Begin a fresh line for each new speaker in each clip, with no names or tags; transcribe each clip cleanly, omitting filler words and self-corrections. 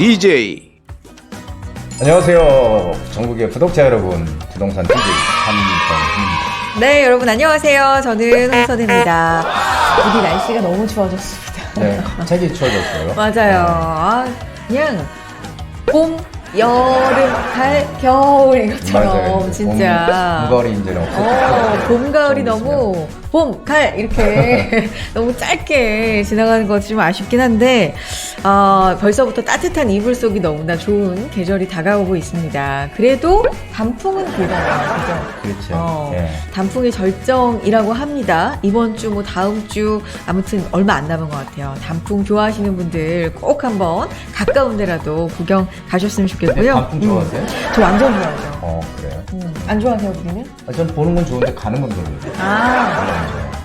DJ.
안녕하세요. 전국의 구독자 여러분, 부동산 DJ 한정훈입니다.
네, 여러분 안녕하세요. 저는 홍선혜입니다. 우리 날씨가 너무 추워졌습니다.
네, 갑자기 추워졌어요.
맞아요. 아, 그냥 봄, 여름, 가을, 겨울 이것처럼
맞아요.
진짜.
봄가을이 이제는 없었죠.
봄, 가을이 너무 봄, 가을 이렇게 너무 짧게 지나가는 것이 좀 아쉽긴 한데 벌써부터 따뜻한 이불 속이 너무나 좋은 계절이 다가오고 있습니다. 그래도 단풍은 길잖아요. 그죠?
그렇죠. 예.
단풍의 절정이라고 합니다. 이번 주, 다음 주, 아무튼 얼마 안 남은 것 같아요. 단풍 좋아하시는 분들 꼭 한번 가까운 데라도 구경 가셨으면 좋겠고요.
단풍 좋아하세요?
저 완전 좋아하죠.
그래요?
안 좋아하세요, 우리는?
전 보는 건 좋은데 가는 건 별로예요.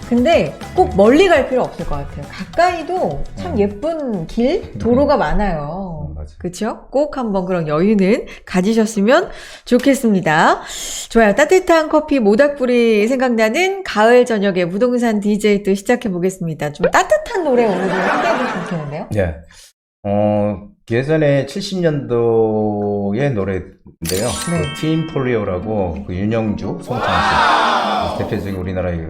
근데 꼭 멀리 갈 필요 없을 것 같아요. 가까이도 참 예쁜 길, 도로가 많아요.
맞아.
그렇죠? 꼭 한번 그런 여유는 가지셨으면 좋겠습니다. 좋아요. 따뜻한 커피 모닥불이 생각나는 가을 저녁에 부동산 DJ 또 시작해 보겠습니다. 좀 따뜻한 노래 오늘은 소개해 주시면 좋겠는데요?
예. 예전에 70년도의 노래인데요.
네.
그 트윈폴리오라고 그 윤영주, 송창식 대표적인 우리나라의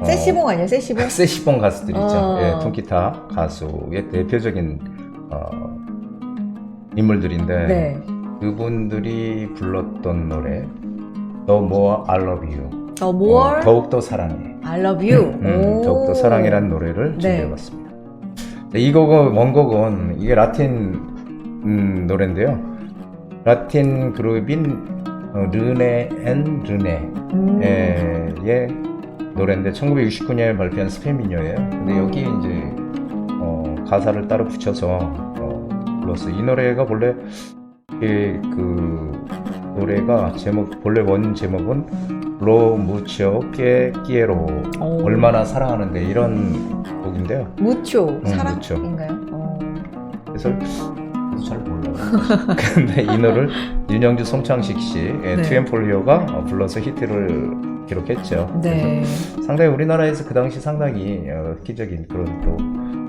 세시봉 아니에요? 세시봉?
세시봉 가수들 있죠. 예, 통기타 가수의 대표적인 인물들인데
네.
그분들이 불렀던 노래 The More I Love You,
The More
더욱더 사랑해.
I Love You.
더욱더 사랑해라는 노래를
네.
준비해봤습니다. 이 곡은 원곡은 이게 라틴 노래인데요. 라틴 그룹인 르네 앤 르네의 노래인데 1969년에 발표한 스페인 민요예요. 근데 여기 이제 가사를 따로 붙여서 불렀어요. 이 노래가 본래 그 노래가 본래 원 제목은 로 무초 끼에로 얼마나 사랑하는데 이런 곡인데요.
무초
무초.
사랑인가요?
그래서 잘 몰라요. 근데 이 노래를 윤영주, 송창식 씨,
네.
트윈폴리오가 불러서 히트를 기록했죠.
네.
상당히 우리나라에서 그 당시 상당히 획기적인 그런 또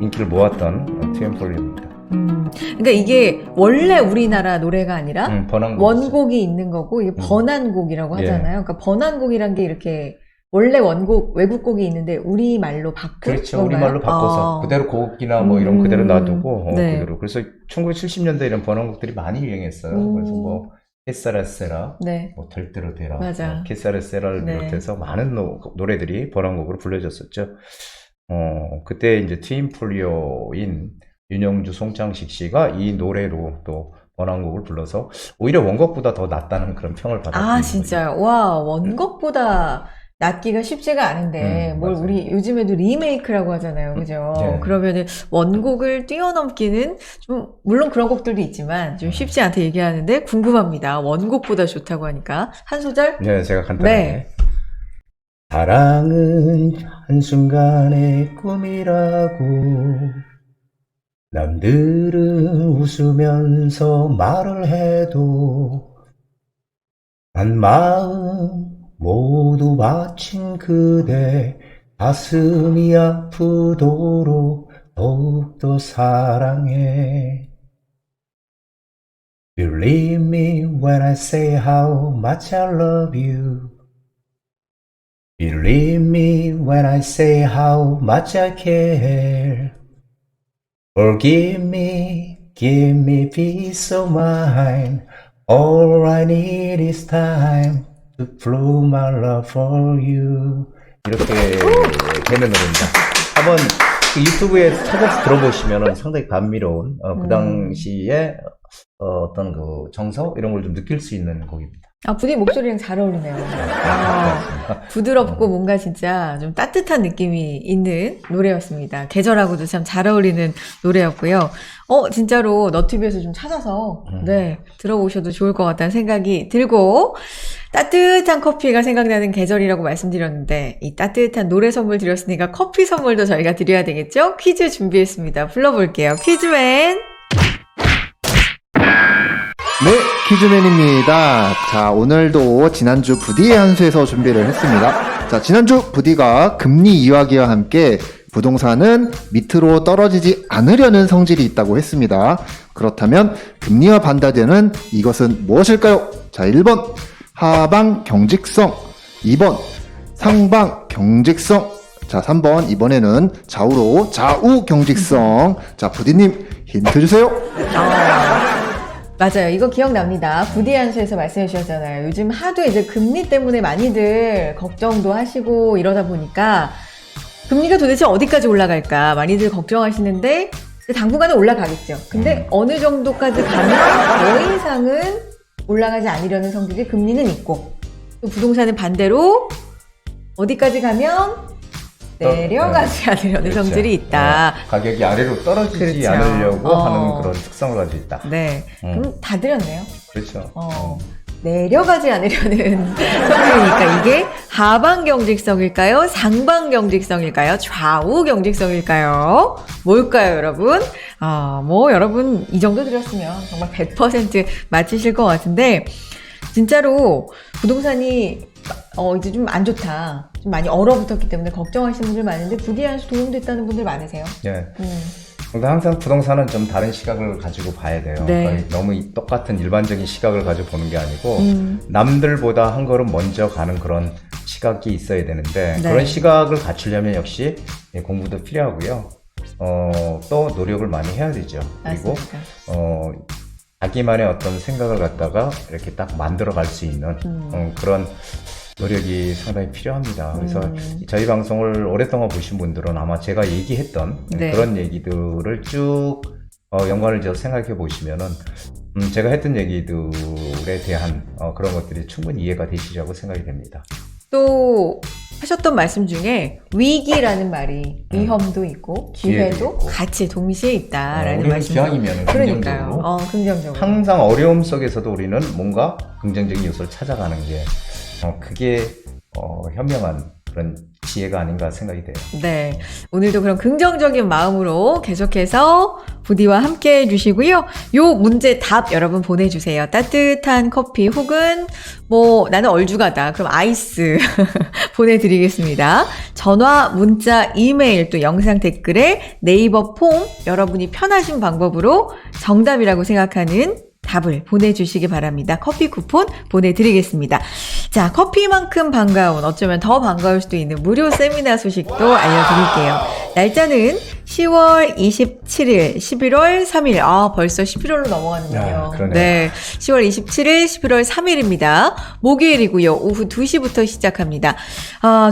인기를 모았던 트윈폴리오입니다.
그러니까 이게 원래 우리나라 노래가 아니라
번안곡이죠.
원곡이 있는 거고 이게 번안곡이라고
예.
하잖아요. 그러니까 번안곡이란 게 이렇게 원래 원곡 외국곡이 있는데 우리말로 바꾼
그렇죠.
건가요?
우리말로 바꿔서 그대로 곡이나 뭐 이런 거 그대로 놔두고
네.
그대로. 그래서 1970년대 이런 번안곡들이 많이 유행했어요. 그래서 뭐 케사레세라,
네.
뭐 될 대로 되라,
맞아.
케사레세라를
네.
비롯해서 많은 노래들이 번안곡으로 불려졌었죠. 그때 이제 트윈폴리오인 윤영주, 송창식 씨가 이 노래로 또 번안곡을 불러서 오히려 원곡보다 더 낫다는 그런 평을 받았던 거죠.
진짜요? 와, 원곡보다 낫기가 쉽지가 않은데 뭘
맞아요.
우리 요즘에도 리메이크라고 하잖아요. 그죠?
네.
그러면은 원곡을 뛰어넘기는 좀 물론 그런 곡들도 있지만 좀 쉽지 않다 얘기하는데 궁금합니다. 원곡보다 좋다고 하니까 한 소절?
네, 제가 간단하게.
네.
사랑은 한순간의 꿈이라고 남들은 웃으면서 말을 해도 한 마음 모두 바친 그대 가슴이 아프도록 더욱더 사랑해. Believe me when I say how much I love you. Believe me when I say how much I care. Forgive me, give me peace of mind. All I need is time to prove my love for you. 이렇게 되는 노래입니다. 한번 그 유튜브에 찾아서 들어보시면 상당히 감미로운 그 당시에 어떤 그 정서 이런 걸 좀 느낄 수 있는 곡입니다.
부디 목소리랑 잘 어울리네요. 부드럽고 뭔가 진짜 좀 따뜻한 느낌이 있는 노래였습니다. 계절하고도 참 잘 어울리는 노래였고요. 진짜로 너튜브에서 좀 찾아서 네 들어보셔도 좋을 것 같다는 생각이 들고 따뜻한 커피가 생각나는 계절이라고 말씀드렸는데 이 따뜻한 노래 선물 드렸으니까 커피 선물도 저희가 드려야 되겠죠? 퀴즈 준비했습니다. 불러볼게요. 퀴즈맨.
네, 퀴즈맨입니다. 자, 오늘도 지난주 부디의 한 수에서 준비를 했습니다. 자, 지난주 부디가 금리 이야기와 함께 부동산은 밑으로 떨어지지 않으려는 성질이 있다고 했습니다. 그렇다면 금리와 반대되는 이것은 무엇일까요? 자, 1번 하방 경직성, 2번 상방 경직성, 자, 3번 이번에는 좌우로 좌우 경직성. 자, 부디님 힌트 주세요.
맞아요. 이거 기억납니다. 부디 한수에서 말씀해 주셨잖아요. 요즘 하도 이제 금리 때문에 많이들 걱정도 하시고 이러다 보니까 금리가 도대체 어디까지 올라갈까 많이들 걱정하시는데 당분간은 올라가겠죠. 근데 어느 정도까지 가면 더 이상은 올라가지 않으려는 성질이 금리는 있고, 또 부동산은 반대로 어디까지 가면 내려가지 않으려는
그렇죠.
성질이 있다.
가격이 아래로 떨어지지
그렇죠.
않으려고 하는 그런 특성을 가지고 있다.
네. 그럼 다 드렸네요.
그렇죠.
내려가지 않으려는 성질이니까 이게 하방 경직성일까요? 상방 경직성일까요? 좌우 경직성일까요? 뭘까요, 여러분? 여러분 이 정도 드렸으면 정말 100% 맞히실 것 같은데, 진짜로 부동산이 이제 좀 안 좋다, 좀 많이 얼어붙었기 때문에 걱정하시는 분들 많은데 부디 한수 도움됐다는 분들 많으세요.
네. 근데 항상 부동산은 좀 다른 시각을 가지고 봐야 돼요.
네.
그러니까 너무 똑같은 일반적인 시각을 가지고 보는 게 아니고 남들보다 한 걸음 먼저 가는 그런 시각이 있어야 되는데
네.
그런 시각을 갖추려면 역시 공부도 필요하고요. 또 노력을 많이 해야 되죠. 그리고
맞습니다.
자기만의 어떤 생각을 갖다가 이렇게 딱 만들어 갈 수 있는 그런 노력이 상당히 필요합니다. 그래서 저희 방송을 오랫동안 보신 분들은 아마 제가 얘기했던
네.
그런 얘기들을 쭉 연관을 지어서 생각해 보시면은 제가 했던 얘기들에 대한 그런 것들이 충분히 이해가 되시리라고 생각이 됩니다.
또 하셨던 말씀 중에 위기라는 말이 위험도 있고 기회도
있고.
같이 동시에 있다라는
우리는
말씀.
기왕이면
그러니까요.
긍정적으로
긍정적으로.
항상 어려움 속에서도 우리는 뭔가 긍정적인 요소를 찾아가는 게 그게 현명한 그런 지혜가 아닌가 생각이 돼요.
네. 오늘도 그런 긍정적인 마음으로 계속해서 부디와 함께 해주시고요. 요 문제 답 여러분 보내주세요. 따뜻한 커피 혹은 나는 얼죽하다. 그럼 아이스 보내드리겠습니다. 전화, 문자, 이메일 또 영상 댓글에 네이버 폼 여러분이 편하신 방법으로 정답이라고 생각하는 답을 보내주시기 바랍니다. 커피 쿠폰 보내드리겠습니다. 자, 커피만큼 반가운, 어쩌면 더 반가울 수도 있는 무료 세미나 소식도 알려드릴게요. 날짜는 10월 27일, 11월 3일. 벌써 11월로 넘어가는군요.
그러네요.
네. 10월 27일, 11월 3일입니다. 목요일이고요. 오후 2시부터 시작합니다.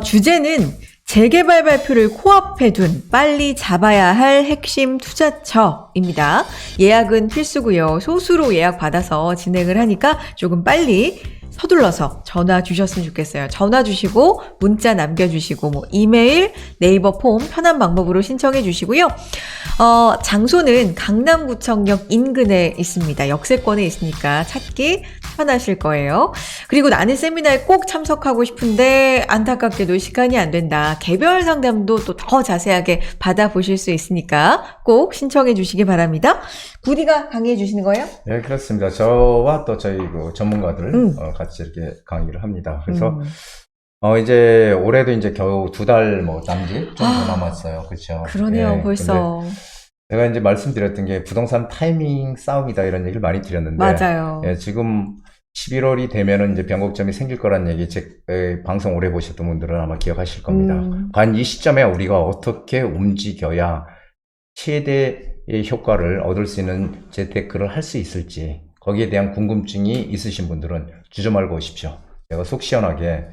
주제는 재개발 발표를 코앞에 둔 빨리 잡아야 할 핵심 투자처입니다. 예약은 필수고요. 소수로 예약 받아서 진행을 하니까 조금 빨리 서둘러서 전화 주셨으면 좋겠어요. 전화 주시고 문자 남겨주시고 이메일, 네이버 폼 편한 방법으로 신청해 주시고요. 장소는 강남구청역 인근에 있습니다. 역세권에 있으니까 찾기 편하실 거예요. 그리고 나는 세미나에 꼭 참석하고 싶은데 안타깝게도 시간이 안 된다. 개별 상담도 또 더 자세하게 받아보실 수 있으니까 꼭 신청해 주시기 바랍니다. 구디가 강의해 주시는 거예요?
네, 그렇습니다. 저와 또 저희 전문가들 같이 이렇게 강의를 합니다. 그래서 이제 올해도 이제 겨우 2달 남짓 좀 더 남았어요. 그렇죠?
그러네요, 벌써.
제가 이제 말씀드렸던 게 부동산 타이밍 싸움이다 이런 얘기를 많이 드렸는데
맞아요.
지금 11월이 되면은 이제 변곡점이 생길 거란 얘기 제 방송 오래 보셨던 분들은 아마 기억하실 겁니다. 과연 이 시점에 우리가 어떻게 움직여야 최대의 효과를 얻을 수 있는 재테크를 할 수 있을지 거기에 대한 궁금증이 있으신 분들은 주저 말고 오십시오. 제가 속 시원하게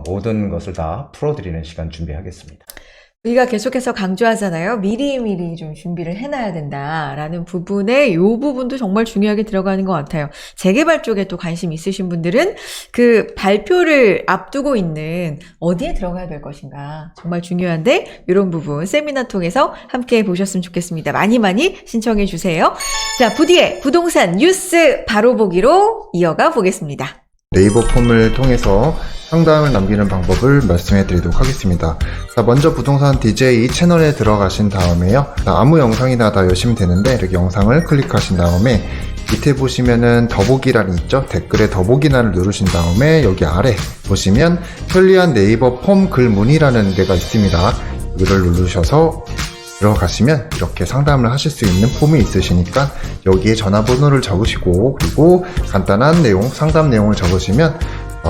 모든 것을 다 풀어드리는 시간 준비하겠습니다.
우리가 계속해서 강조하잖아요. 미리미리 좀 준비를 해놔야 된다라는 부분에 이 부분도 정말 중요하게 들어가는 것 같아요. 재개발 쪽에 또 관심 있으신 분들은 그 발표를 앞두고 있는 어디에 들어가야 될 것인가 정말 중요한데 이런 부분 세미나 통해서 함께 보셨으면 좋겠습니다. 많이 신청해 주세요. 자, 부디의 부동산 뉴스 바로 보기로 이어가 보겠습니다.
네이버 폼을 통해서 상담을 남기는 방법을 말씀해 드리도록 하겠습니다. 자, 먼저 부동산 DJ 채널에 들어가신 다음에요. 아무 영상이나 다 여시면 되는데 이렇게 영상을 클릭하신 다음에 밑에 보시면은 더보기란이 있죠? 댓글에 더보기란을 누르신 다음에 여기 아래 보시면 편리한 네이버 폼 글 문의라는 데가 있습니다. 이거를 누르셔서 들어가시면 이렇게 상담을 하실 수 있는 폼이 있으시니까 여기에 전화번호를 적으시고 그리고 간단한 내용, 상담 내용을 적으시면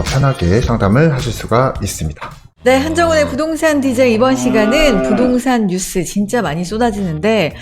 편하게 상담을 하실 수가 있습니다.
네, 한정훈의 부동산 DJ 이번 시간은 부동산 뉴스 진짜 많이 쏟아지는데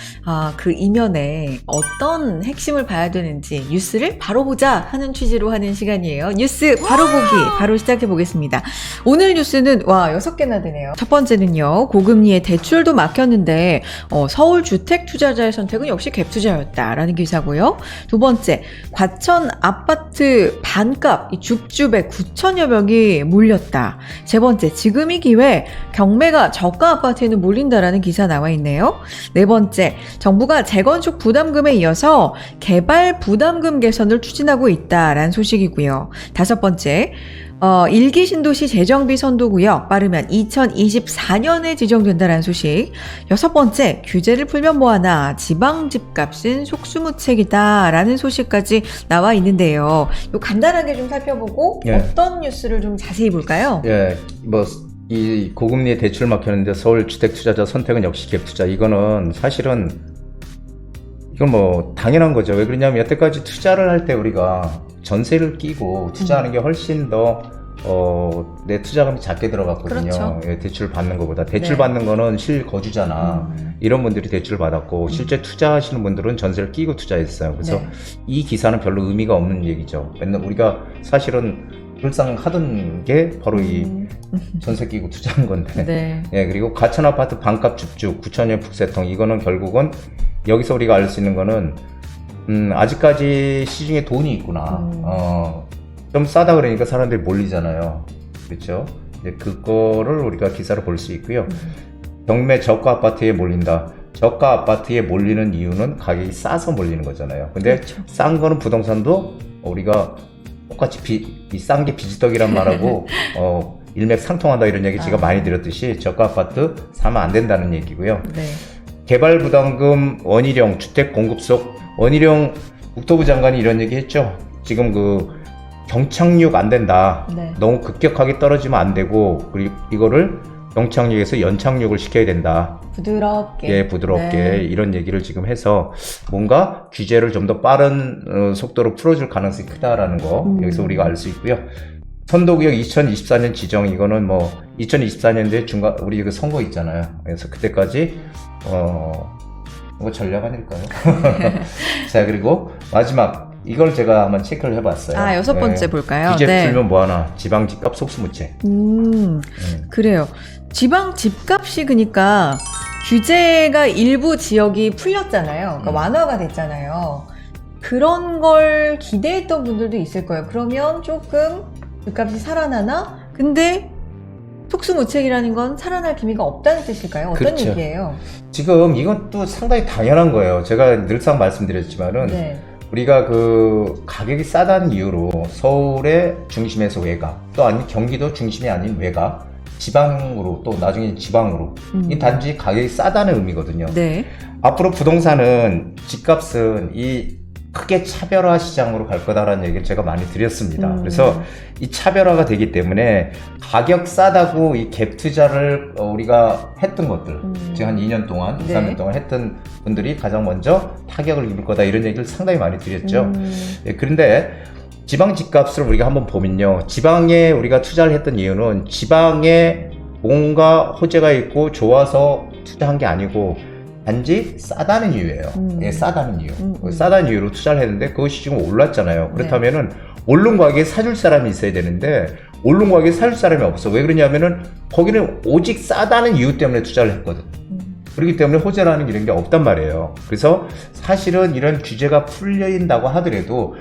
그 이면에 어떤 핵심을 봐야 되는지 뉴스를 바로 보자 하는 취지로 하는 시간이에요. 뉴스 바로 보기 바로 시작해 보겠습니다. 오늘 뉴스는 6개나 되네요. 첫 번째는요. 고금리에 대출도 막혔는데 서울 주택 투자자의 선택은 역시 갭 투자였다라는 기사고요. 두 번째, 과천 아파트 반값 이 줍줍에 9천여 명이 몰렸다. 세 번째, 지금이 기회, 경매가 저가 아파트에는 몰린다라는 기사 나와 있네요. 네 번째, 정부가 재건축 부담금에 이어서 개발 부담금 개선을 추진하고 있다라는 소식이고요. 다섯 번째, 1기 신도시 재정비 선도구역 빠르면 2024년에 지정된다라는 소식. 여섯 번째, 규제를 풀면 뭐하나 지방 집값은 속수무책이다라는 소식까지 나와 있는데요. 요 간단하게 좀 살펴보고 어떤 뉴스를 좀 자세히 볼까요?
이 고금리에 대출 막혔는데 서울 주택 투자자 선택은 역시 갭 투자. 이거는 사실은 이건 뭐 당연한 거죠. 왜 그러냐면 여태까지 투자를 할 때 우리가 전세를 끼고 투자하는 게 훨씬 더 내 투자금이 작게 들어갔거든요.
그렇죠.
대출 받는 것보다. 대출 받는 거는 실거주잖아. 이런 분들이 대출을 받았고 실제 투자하시는 분들은 전세를 끼고 투자했어요. 그래서 이 기사는 별로 의미가 없는 얘기죠. 맨날 우리가 사실은 늘상 하던 게 바로 이 전세 끼고 투자한 건데. 그리고 가천 아파트 반값 줍줍 9천여 북새통, 이거는 결국은 여기서 우리가 알 수 있는 거는 아직까지 시중에 돈이 있구나. 좀 싸다 그러니까 사람들이 몰리잖아요. 그렇죠? 이제 그거를 우리가 기사로 볼 수 있고요. 경매 저가 아파트에 몰린다. 저가 아파트에 몰리는 이유는 가격이 싸서 몰리는 거잖아요. 근데 그렇죠. 싼 거는 부동산도 우리가 똑같이 싼 게 비지떡이란 말하고 일맥상통한다 이런 얘기 제가 많이 드렸듯이 저가 아파트 사면 안 된다는 얘기고요. 개발 부담금 원희룡 주택 공급 속 원희룡 국토부 장관이 이런 얘기 했죠. 지금 그 경착륙 안 된다. 너무 급격하게 떨어지면 안 되고 그리고 이거를 경착륙에서 연착륙을 시켜야 된다.
부드럽게.
부드럽게 이런 얘기를 지금 해서 뭔가 규제를 좀 더 빠른 속도로 풀어줄 가능성이 크다라는 거 여기서 우리가 알 수 있고요. 선도구역 2024년 지정, 이거는 뭐 2024년도에 중간 우리 그 선거 있잖아요. 그래서 그때까지 뭐 전략 아닐까요? 자, 그리고 마지막 이걸 제가 한번 체크를 해봤어요.
여섯 번째 볼까요?
규제 풀면 뭐하나 지방 집값 속수무책.
그래요. 지방 집값이 그러니까 규제가 일부 지역이 풀렸잖아요. 그러니까 완화가 됐잖아요. 그런 걸 기대했던 분들도 있을 거예요. 그러면 조금 집값이 살아나나? 근데 속수무책이라는 건 살아날 기미가 없다는 뜻일까요? 어떤
그렇죠.
얘기예요?
지금 이건 또 상당히 당연한 거예요. 제가 늘상 말씀드렸지만은 우리가 그 가격이 싸다는 이유로 서울의 중심에서 외곽, 또 아니 경기도 중심이 아닌 외곽, 지방으로 또 나중에 지방으로 이 단지 가격이 싸다는 의미거든요. 앞으로 부동산은 집값은 이 크게 차별화 시장으로 갈 거다라는 얘기를 제가 많이 드렸습니다. 그래서 이 차별화가 되기 때문에 가격 싸다고 이 갭 투자를 우리가 했던 것들, 지금 한 2년 동안, 3년 동안 했던 분들이 가장 먼저 타격을 입을 거다 이런 얘기를 상당히 많이 드렸죠. 그런데 지방 집값을 우리가 한번 보면요. 지방에 우리가 투자를 했던 이유는 지방에 뭔가 호재가 있고 좋아서 투자한 게 아니고 단지 싸다는 이유예요. 싸다는 이유. 싸다는 이유로 투자를 했는데 그것이 지금 올랐잖아요. 그렇다면은 오른 가격에 사줄 사람이 있어야 되는데 오른 가격에 사줄 사람이 없어. 왜 그러냐면은 거기는 오직 싸다는 이유 때문에 투자를 했거든. 그렇기 때문에 호재라는 이런 게 없단 말이에요. 그래서 사실은 이런 규제가 풀린다고 하더라도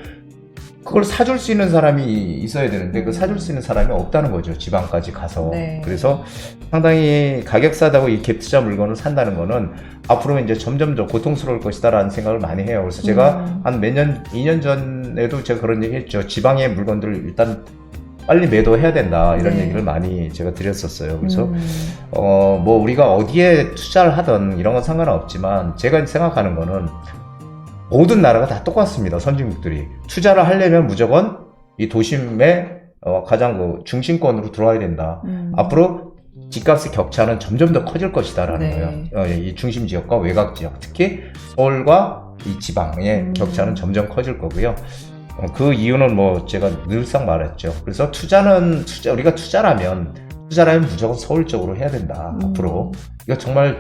그걸 사줄 수 있는 사람이 있어야 되는데 그 사줄 수 있는 사람이 없다는 거죠. 지방까지 가서. 그래서 상당히 가격 싸다고 이 갭 투자 물건을 산다는 거는 앞으로 이제 점점 더 고통스러울 것이다라는 생각을 많이 해요. 그래서 제가 한 몇 년, 2년 전에도 제가 그런 얘기 했죠. 지방의 물건들을 일단 빨리 매도해야 된다 이런 얘기를 많이 제가 드렸었어요. 그래서 뭐 우리가 어디에 투자를 하든 이런 건 상관없지만 제가 생각하는 거는 모든 나라가 다 똑같습니다. 선진국들이 투자를 하려면 무조건 이 도심의 가장 그 중심권으로 들어와야 된다. 앞으로 집값의 격차는 점점 더 커질 것이다라는
네.
거예요. 이 중심 지역과 외곽 지역, 특히 서울과 이 지방의 격차는 점점 커질 거고요. 그 이유는 뭐 제가 늘상 말했죠. 그래서 우리가 투자라면 무조건 서울 쪽으로 해야 된다. 앞으로 이거 정말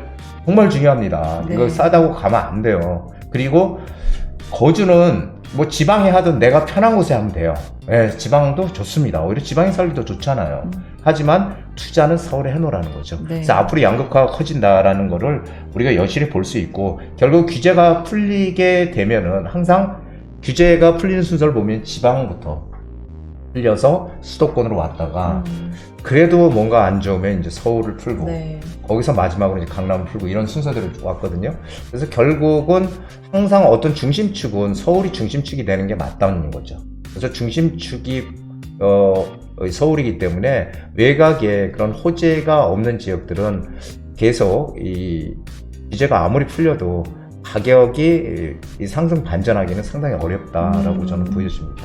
중요합니다.
네.
이거 싸다고 가면 안 돼요. 그리고 거주는 뭐 지방에 하든 내가 편한 곳에 하면 돼요. 예, 지방도 좋습니다. 오히려 지방에 살기도 좋잖아요. 하지만 투자는 서울에 해놓으라는 거죠.
네.
그래서 앞으로 양극화가 커진다라는 거를 우리가 여실히 볼 수 있고, 결국 규제가 풀리게 되면은 항상 규제가 풀리는 순서를 보면 지방부터 풀려서 수도권으로 왔다가 그래도 뭔가 안 좋으면 이제 서울을 풀고
네.
거기서 마지막으로 이제 강남을 풀고 이런 순서대로 왔거든요. 그래서 결국은 항상 어떤 중심축은 서울이 중심축이 되는 게 맞다는 거죠. 그래서 중심축이 서울이기 때문에 외곽에 그런 호재가 없는 지역들은 계속 이 규제가 아무리 풀려도 가격이 이 상승 반전하기는 상당히 어렵다라고 저는 보여집니다.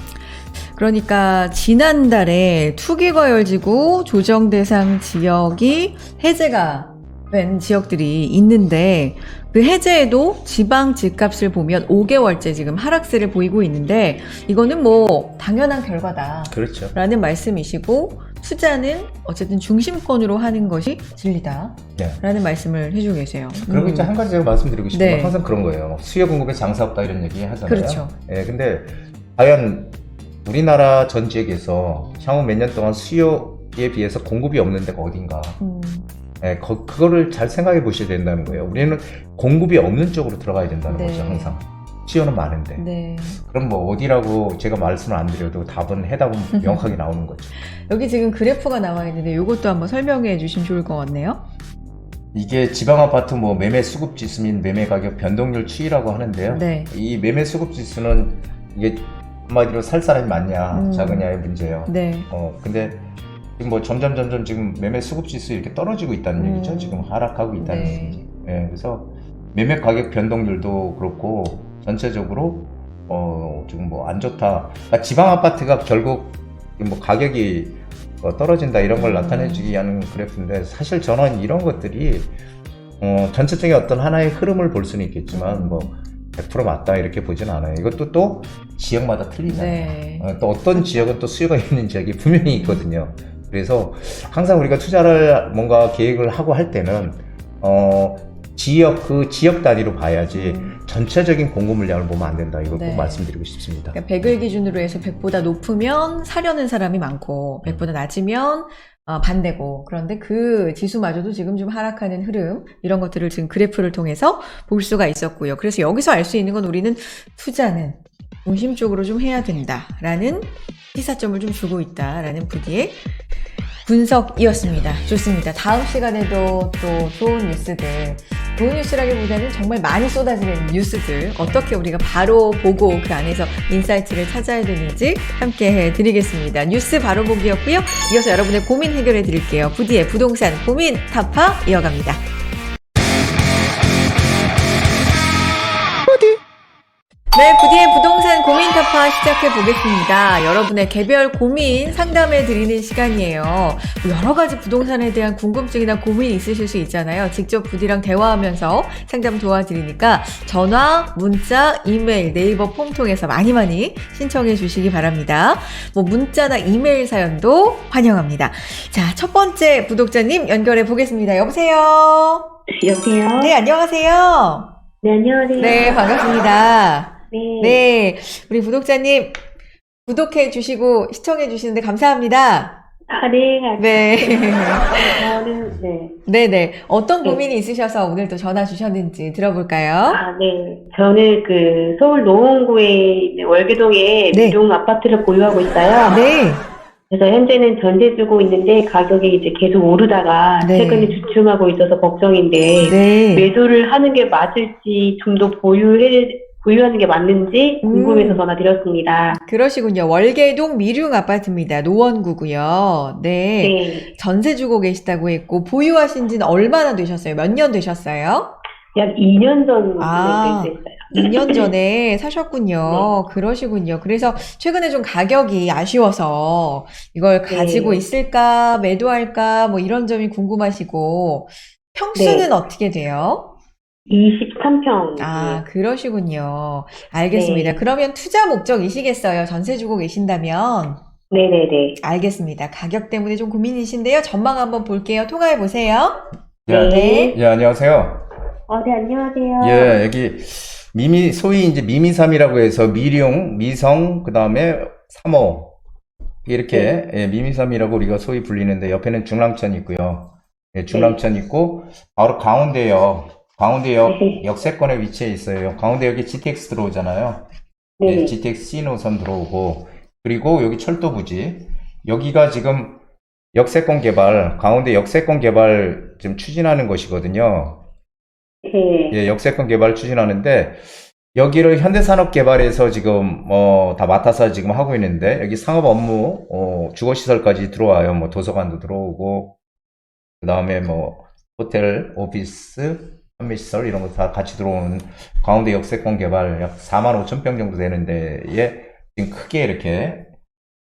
그러니까 지난달에 투기가 열지고 조정 대상 지역이 해제가 된 지역들이 있는데, 그 해제에도 지방 집값을 보면 5개월째 지금 하락세를 보이고 있는데, 이거는 뭐 당연한 결과다
그렇죠.
라는 말씀이시고, 투자는 어쨌든 중심권으로 하는 것이 진리다
네.
라는 말씀을 해주고 계세요.
그리고 이제 한 가지 제가 말씀드리고 싶은 건
네.
항상 그런 거예요. 수요 공급에 장사 없다 이런 얘기 하잖아요.
그렇죠.
예, 근데 과연 우리나라 전 지역에서 향후 몇 년 동안 수요에 비해서 공급이 없는 데가 어딘가. 예, 그거를 잘 생각해 보셔야 된다는 거예요. 우리는 공급이 없는 쪽으로 들어가야 된다는
네.
거죠, 항상. 수요는 많은데.
네.
그럼 뭐 어디라고 제가 말씀을 안 드려도 답은 해답은 명확하게 나오는 거죠.
여기 지금 그래프가 나와 있는데 이것도 한번 설명해 주시면 좋을 것 같네요.
이게 지방 아파트 뭐 매매 수급 지수 및 매매 가격 변동률 추이라고 하는데요.
네.
이 매매 수급 지수는 이게 한마디로 살 사람이 많냐 작으냐의 문제예요.
네.
근데 지금 뭐 점점 지금 매매 수급 지수 이렇게 떨어지고 있다는 얘기죠. 지금 하락하고 있다는
네.
얘기죠. 예, 그래서 매매 가격 변동률도 그렇고 전체적으로 지금 뭐 안 좋다. 그러니까 지방 아파트가 결국 뭐 가격이 떨어진다 이런 걸 나타내주기 하는 그래프인데, 사실 저는 이런 것들이 전체적인 어떤 하나의 흐름을 볼 수는 있겠지만 뭐 100% 맞다 이렇게 보진 않아요. 이것도 또 지역마다 틀리잖아요.
네.
또 어떤 지역은 또 수요가 있는 지역이 분명히 있거든요. 그래서 항상 우리가 투자를 뭔가 계획을 하고 할 때는 그 지역 단위로 봐야지 전체적인 공급 물량을 보면 안 된다. 이걸
네.
꼭 말씀드리고 싶습니다.
그러니까 100을 기준으로 해서 100보다 높으면 사려는 사람이 많고 100보다 낮으면 반대고, 그런데 그 지수마저도 지금 좀 하락하는 흐름, 이런 것들을 지금 그래프를 통해서 볼 수가 있었고요. 그래서 여기서 알 수 있는 건 우리는 투자는 중심적으로 좀 해야 된다라는 시사점을 좀 주고 있다라는 부디의 분석이었습니다. 좋습니다. 다음 시간에도 또 좋은 뉴스라기보다는 정말 많이 쏟아지는 뉴스들, 어떻게 우리가 바로 보고 그 안에서 인사이트를 찾아야 되는지 함께 해드리겠습니다. 뉴스 바로 보기였고요. 이어서 여러분의 고민 해결해 드릴게요. 부디의 부동산 고민 타파 이어갑니다. 네, 부디의 부동산 고민 타파 시작해 보겠습니다. 여러분의 개별 고민 상담해 드리는 시간이에요. 여러 가지 부동산에 대한 궁금증이나 고민이 있으실 수 있잖아요. 직접 부디랑 대화하면서 상담 도와드리니까 전화, 문자, 이메일, 네이버 폼 통해서 많이 신청해 주시기 바랍니다. 뭐 문자나 이메일 사연도 환영합니다. 자, 첫 번째 구독자님 연결해 보겠습니다. 여보세요?
여보세요?
네, 안녕하세요.
네, 안녕하세요.
네, 반갑습니다.
네.
네, 우리 구독자님 구독해 주시고 시청해 주시는데 감사합니다.
네.
네.
저는, 네.
네네. 어떤 고민이 있으셔서 오늘 또 전화 주셨는지 들어볼까요?
네. 저는 서울 노원구에 있는 월계동에
네.
미용 아파트를 보유하고 있어요.
네.
그래서 현재는 전세 주고 있는데 가격이 이제 계속 오르다가
네.
최근에 주춤하고 있어서 걱정인데
네.
매도를 하는 게 맞을지, 좀 더 보유하는 게 맞는지 궁금해서 전화드렸습니다.
그러시군요. 월계동 미룡 아파트입니다. 노원구고요. 네.
네.
전세 주고 계시다고 했고 보유하신 지는 얼마나 되셨어요? 몇 년 되셨어요?
약 2년 전
아.
됐어요.
2년 전에 사셨군요. 그러시군요. 그래서 최근에 좀 가격이 아쉬워서 이걸 가지고
네.
있을까, 매도할까, 뭐 이런 점이 궁금하시고, 평수는
네.
어떻게 돼요?
23평.
아, 그러시군요. 알겠습니다.
네.
그러면 투자 목적이시겠어요? 전세 주고 계신다면?
네네네.
알겠습니다. 가격 때문에 좀 고민이신데요. 전망 한번 볼게요. 통화해 보세요.
예,
네.
예, 안녕하세요.
네, 안녕하세요.
예, 여기 소위 이제 미미삼이라고 해서 미룡, 미성, 그 다음에 삼호 이렇게 예, 미미삼이라고 우리가 소위 불리는데 옆에는 중랑천 있고요. 예, 중랑천 있고 바로 가운데요. 가운데역
네.
역세권에 위치해 있어요. 가운데역에 GTX 들어오잖아요. 예,
네네.
GTX C 노선 들어오고 그리고 여기 철도 부지 여기가 지금 역세권 개발 가운데 역세권 개발 지금 추진하는 것이거든요.
네.
예, 역세권 개발 추진하는데 여기를 현대산업개발에서 지금 다 맡아서 지금 하고 있는데 여기 상업 업무 주거시설까지 들어와요. 뭐 도서관도 들어오고 그 다음에 뭐 호텔, 오피스, 판매시설 이런 거 다 같이 들어오는 가운데 역세권 개발 약 4만 5천 평 정도 되는 데에 지금 크게 이렇게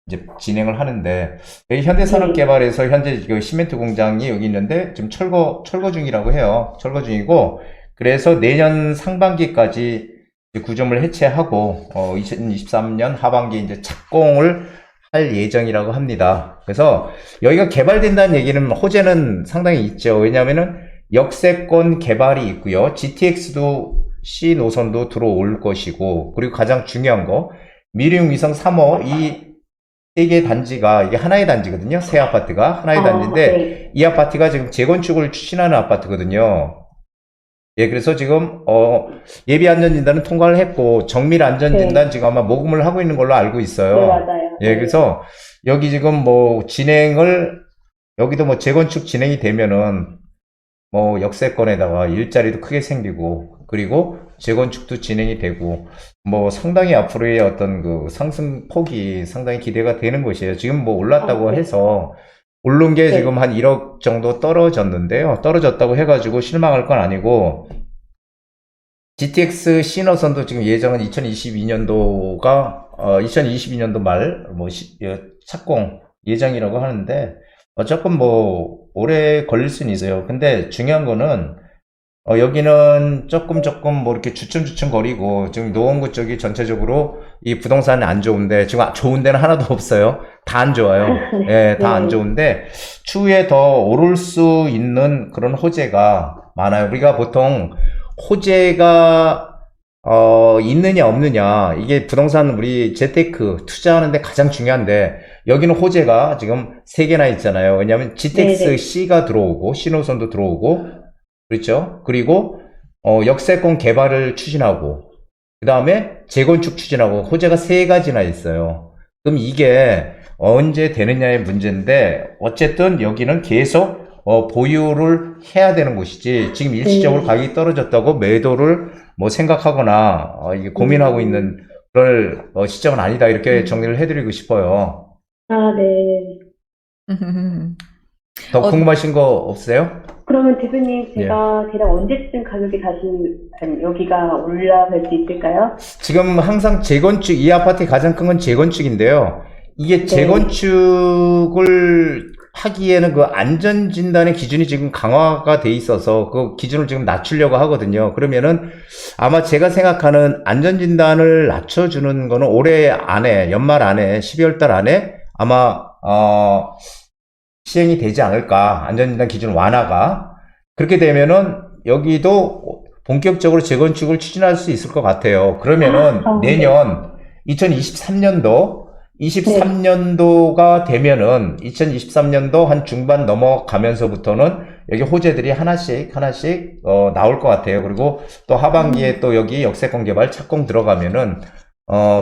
이제 진행을 하는데 여기 현대산업개발에서 현재 그 시멘트 공장이 여기 있는데 지금 철거 중이라고 해요. 철거 중이고 그래서 내년 상반기까지 이제 구점을 해체하고 2023년 하반기 이제 착공을 할 예정이라고 합니다. 그래서 여기가 개발된다는 얘기는 호재는 상당히 있죠. 왜냐하면은 역세권 개발이 있고요. GTX도 C 노선도 들어올 것이고 그리고 가장 중요한 거 미륵 위성 3호 이 세 개 단지가 이게 하나의 단지거든요. 세 아파트가 하나의 단지인데
네.
이 아파트가 지금 재건축을 추진하는 아파트거든요. 예, 그래서 지금 예비 안전진단은 통과를 했고 정밀 안전진단 지금 아마 모금을 하고 있는 걸로 알고
네,
있어요.
맞아요.
예, 그래서 여기 지금 뭐 여기도 뭐 재건축 진행이 되면은 뭐 역세권에다가 일자리도 크게 생기고 그리고 재건축도 진행이 되고 뭐 상당히 앞으로의 어떤 그 상승 폭이 상당히 기대가 되는 것이에요. 지금 뭐 올랐다고
네.
해서 오른 게
네.
지금 한 1억 정도 떨어졌는데요. 떨어졌다고 해가지고 실망할 건 아니고 GTX 시너선도 지금 예정은 2022년도가 2022년도 말 뭐 착공 예정이라고 하는데 조금 뭐 오래 걸릴 수는 있어요. 근데 중요한 거는 여기는 조금 뭐 이렇게 주춤주춤 거리고 지금 노원구 쪽이 전체적으로 이 부동산이 안 좋은데 지금 좋은 데는 하나도 없어요. 다 안 좋아요. 예, 다 안
네.
좋은데 추후에 더 오를 수 있는 그런 호재가 많아요. 우리가 보통 호재가 있느냐 없느냐 이게 부동산 우리 재테크 투자하는데 가장 중요한데 여기는 호재가 지금 3개나 있잖아요. 왜냐하면 GTX
네네.
C가 들어오고 신호선도 들어오고 그렇죠. 그리고 역세권 개발을 추진하고 그 다음에 재건축 추진하고 호재가 3가지나 있어요. 그럼 이게 언제 되느냐의 문제인데 어쨌든 여기는 계속 보유를 해야 되는 곳이지 지금 일시적으로 가격이 떨어졌다고 매도를 뭐 생각하거나 이게 고민하고 있는 그럴 시점은 아니다 이렇게 정리를 해드리고 싶어요.
네.
더 궁금하신 거 없으세요?
그러면 대표님, 제가 대략 언제쯤 가격이 다시 여기가 올라갈 수 있을까요?
지금 항상 재건축, 이 아파트의 가장 큰 건 재건축인데요. 이게 재건축을 하기에는 그 안전진단의 기준이 지금 강화가 돼 있어서 그 기준을 지금 낮추려고 하거든요. 그러면은 아마 제가 생각하는 안전진단을 낮춰주는 거는 올해 안에, 연말 안에, 12월 달 안에 아마, 시행이 되지 않을까. 안전진단 기준 완화가. 그렇게 되면은 여기도 본격적으로 재건축을 추진할 수 있을 것 같아요. 그러면은 내년 23년도가 되면은 2023년도 한 중반 넘어가면서부터는 여기 호재들이 하나씩 나올 것 같아요. 그리고 또 하반기에 또 여기 역세권 개발 착공 들어가면은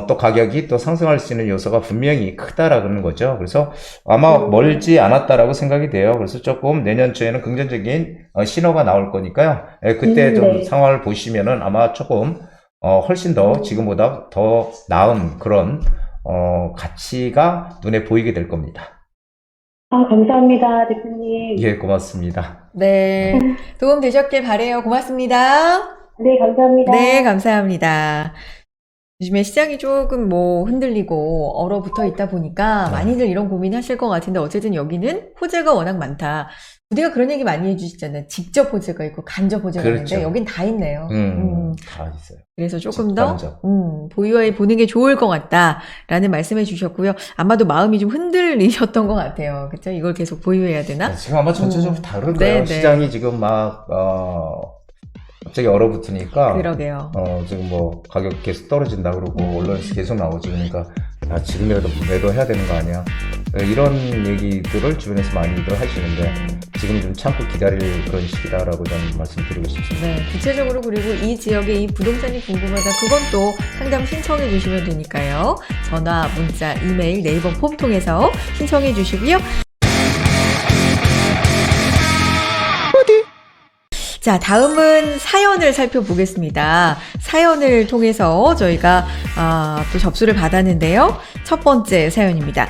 또 가격이 또 상승할 수 있는 요소가 분명히 크다라는 거죠. 그래서 아마 멀지 않았다라고 생각이 돼요. 그래서 조금 내년 초에는 긍정적인 신호가 나올 거니까요. 예, 그때 좀
네.
상황을 보시면은 아마 조금 훨씬 더 지금보다 더 나은 그런 가치가 눈에 보이게 될 겁니다.
감사합니다, 대표님.
예, 고맙습니다.
네. 도움 되셨길 바래요. 고맙습니다.
네, 감사합니다.
네, 감사합니다. 요즘에 시장이 조금 뭐 흔들리고 얼어붙어 있다 보니까 많이들 이런 고민 하실 것 같은데 어쨌든 여기는 호재가 워낙 많다. 부디가 그런 얘기 많이 해주시잖아요. 직접 호재가 있고 간접 호재가
그렇죠.
있는데 여긴 다 있네요.
다 있어요.
그래서 조금 더
직관적.
보유해 보는 게 좋을 것 같다라는 말씀해 주셨고요. 아마도 마음이 좀 흔들리셨던 것 같아요. 그렇죠? 이걸 계속 보유해야 되나?
지금 아마 전체적으로 다 그럴
네,
거예요.
네.
시장이 지금 막, 갑자기 얼어붙으니까,
그러게요.
지금 뭐, 가격 계속 떨어진다 그러고, 언론에서 계속 나오죠. 그러니까, 지금이라도 매도해야 되는 거 아니야. 이런 얘기들을 주변에서 많이들 하시는데, 지금 좀 참고 기다릴 그런 시기다라고 저는 말씀드리고 싶습니다.
네, 구체적으로 그리고 이 지역의 이 부동산이 궁금하다. 그건 또 상담 신청해 주시면 되니까요. 전화, 문자, 이메일, 네이버 폼 통해서 신청해 주시고요. 자, 다음은 사연을 살펴보겠습니다. 사연을 통해서 저희가 또 접수를 받았는데요. 첫 번째 사연입니다.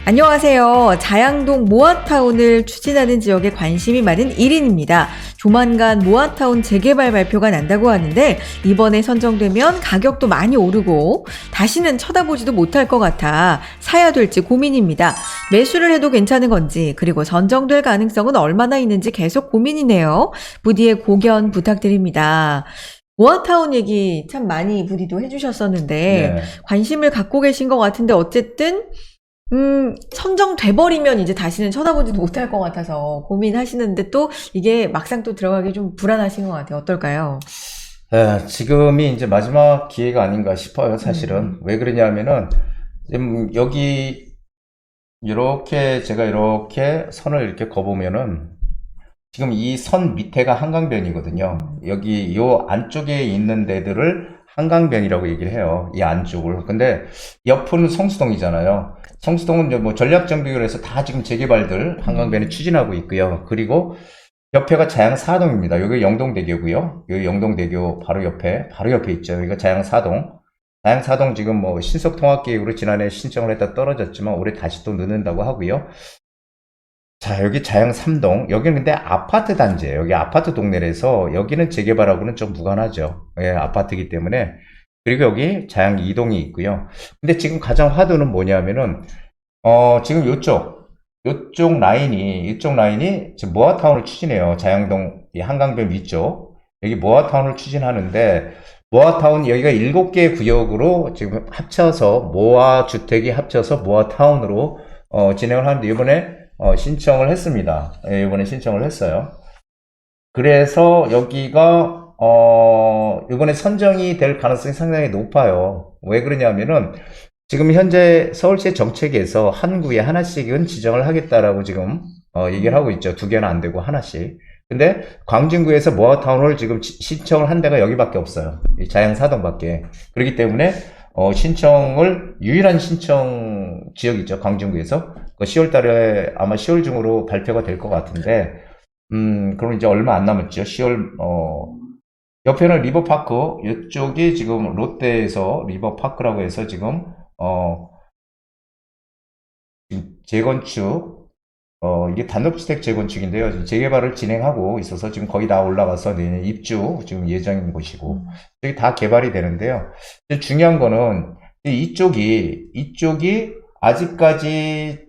안녕하세요. 자양동 모아타운을 추진하는 지역에 관심이 많은 1인입니다. 조만간 모아타운 재개발 발표가 난다고 하는데 이번에 선정되면 가격도 많이 오르고 다시는 쳐다보지도 못할 것 같아 사야 될지 고민입니다. 매수를 해도 괜찮은 건지 그리고 선정될 가능성은 얼마나 있는지 계속 고민이네요. 부디의 고견 부탁드립니다. 모아타운 얘기 참 많이 부디도 해주셨었는데
네.
관심을 갖고 계신 것 같은데 어쨌든 선정돼버리면 이제 다시는 쳐다보지도 못할 것 같아서 고민하시는데 또 이게 막상 또 들어가기 좀 불안하신 것 같아요. 어떨까요?
지금이 이제 마지막 기회가 아닌가 싶어요, 사실은. 왜 그러냐면은, 지금 여기, 제가 이렇게 선을 이렇게 거보면은, 지금 이 선 밑에가 한강변이거든요. 여기 요 안쪽에 있는 데들을 한강변이라고 얘기를 해요. 이 안쪽을. 근데 옆은 성수동이잖아요. 성수동은 이제 뭐 전략정비를 해서 다 지금 재개발들 한강변에 추진하고 있고요. 그리고 옆에가 자양 4동입니다. 여기 영동대교고요. 여기 영동대교 바로 옆에 있죠. 여기가 자양 4동. 자양 4동 지금 뭐 신속통합계획으로 지난해 신청을 했다 떨어졌지만 올해 다시 또 넣는다고 하고요. 자, 여기 자양 3동. 여기는 근데 아파트 단지예요. 여기 아파트 동네라서 여기는 재개발하고는 좀 무관하죠. 예, 아파트이기 때문에. 그리고 여기 자양 2동이 있고요. 근데 지금 가장 화두는 뭐냐면은 지금 요쪽 라인이 지금 모아타운을 추진해요. 자양동 이 한강변 위쪽. 여기 모아타운을 추진하는데 모아타운 여기가 7개 구역으로 지금 합쳐서 모아주택이 합쳐서 모아타운으로 진행을 하는데 이번에 신청을 했습니다. 예, 이번에 신청을 했어요. 그래서 여기가 이번에 선정이 될 가능성이 상당히 높아요. 왜 그러냐면은 지금 현재 서울시 정책에서 한 구에 하나씩은 지정을 하겠다라고 지금 얘기를 하고 있죠. 2개는 안 되고 하나씩. 근데 광진구에서 모아타운을 지금 신청을 한 데가 여기밖에 없어요. 이 자양사동밖에. 그렇기 때문에 유일한 신청 지역이죠. 광진구에서. 10월 달에 아마 10월 중으로 발표가 될 것 같은데, 그럼 이제 얼마 안 남았죠. 10월, 옆에는 리버파크, 이쪽이 지금 롯데에서 리버파크라고 해서 지금 재건축, 이게 단독주택 재건축인데요. 지금 재개발을 진행하고 있어서 지금 거의 다 올라가서 내년 입주 지금 예정인 곳이고, 여기 다 개발이 되는데요. 중요한 거는 이쪽이 아직까지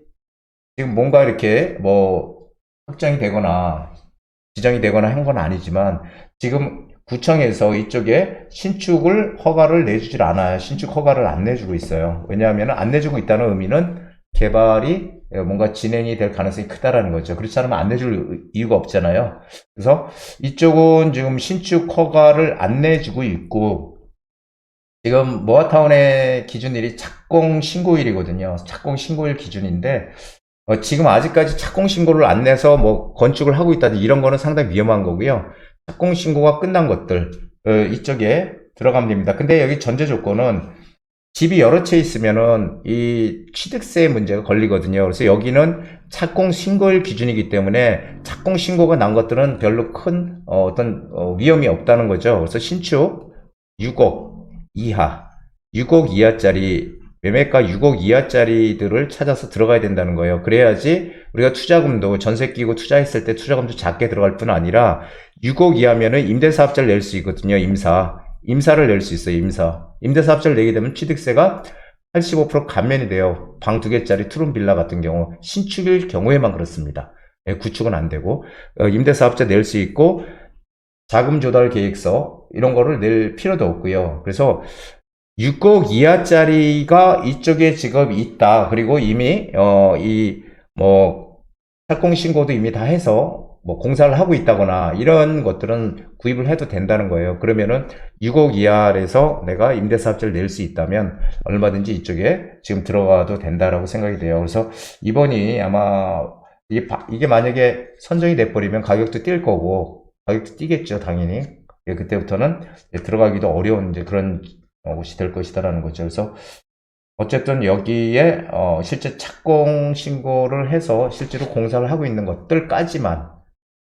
지금 뭔가 이렇게 뭐 확정이 되거나 지정이 되거나 한 건 아니지만 지금 구청에서 이쪽에 신축을 허가를 내주질 않아요. 신축 허가를 안 내주고 있어요. 왜냐하면 안 내주고 있다는 의미는 개발이 뭔가 진행이 될 가능성이 크다라는 거죠. 그렇지 않으면 안 내줄 이유가 없잖아요. 그래서 이쪽은 지금 신축 허가를 안 내주고 있고 지금 모아타운의 기준일이 착공 신고일이거든요. 착공 신고일 기준인데 지금 아직까지 착공 신고를 안 내서 뭐 건축을 하고 있다든지 이런 거는 상당히 위험한 거고요. 착공 신고가 끝난 것들 이쪽에 들어가면 됩니다. 근데 여기 전제 조건은 집이 여러 채 있으면은 이 취득세 문제가 걸리거든요. 그래서 여기는 착공 신고일 기준이기 때문에 착공 신고가 난 것들은 별로 큰 위험이 없다는 거죠. 그래서 신축 6억 이하짜리 매매가 6억 이하짜리들을 찾아서 들어가야 된다는 거예요. 그래야지 우리가 투자금도 전세 끼고 투자했을 때 투자금도 작게 들어갈 뿐 아니라 6억 이하면은 임대사업자를 낼 수 있거든요. 임사를 낼 수 있어요. 임대사업자를 내게 되면 취득세가 85% 감면이 돼요. 방 2개짜리 투룸 빌라 같은 경우 신축일 경우에만 그렇습니다. 구축은 안 되고 임대사업자 낼 수 있고 자금 조달 계획서 이런 거를 낼 필요도 없고요. 그래서 6억 이하짜리가 이쪽에 지금 있다. 그리고 이미 착공 신고도 이미 다 해서 공사를 하고 있다거나 이런 것들은 구입을 해도 된다는 거예요. 그러면은 6억 이하에서 내가 임대사업자를 낼 수 있다면 얼마든지 이쪽에 지금 들어가도 된다라고 생각이 돼요. 그래서 이번이 아마 이게 만약에 선정이 돼버리면 가격도 뛸 거고 가격도 뛰겠죠, 당연히. 그때부터는 들어가기도 어려운 이제 그런 곳이 될 것이다라는 거죠. 그래서 어쨌든 여기에 실제 착공 신고를 해서 실제로 공사를 하고 있는 것들까지만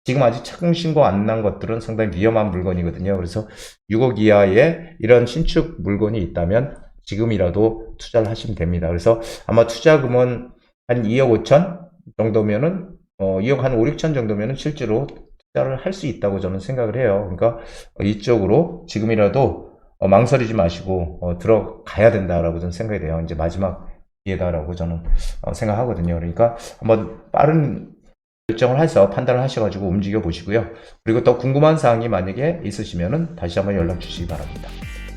지금 아직 착공 신고 안 난 것들은 상당히 위험한 물건이거든요. 그래서 6억 이하의 이런 신축 물건이 있다면 지금이라도 투자를 하시면 됩니다. 그래서 아마 투자금은 한 2억 5천 정도면은 2억 한 5, 6천 정도면은 실제로 투자를 할 수 있다고 저는 생각을 해요. 그러니까 이쪽으로 지금이라도 망설이지 마시고 들어가야 된다라고 저는 생각이 돼요. 이제 마지막 기회다라고 저는 생각하거든요. 그러니까 한번 빠른 결정을 해서 판단을 하셔가지고 움직여 보시고요. 그리고 또 궁금한 사항이 만약에 있으시면은 다시 한번 연락 주시기 바랍니다.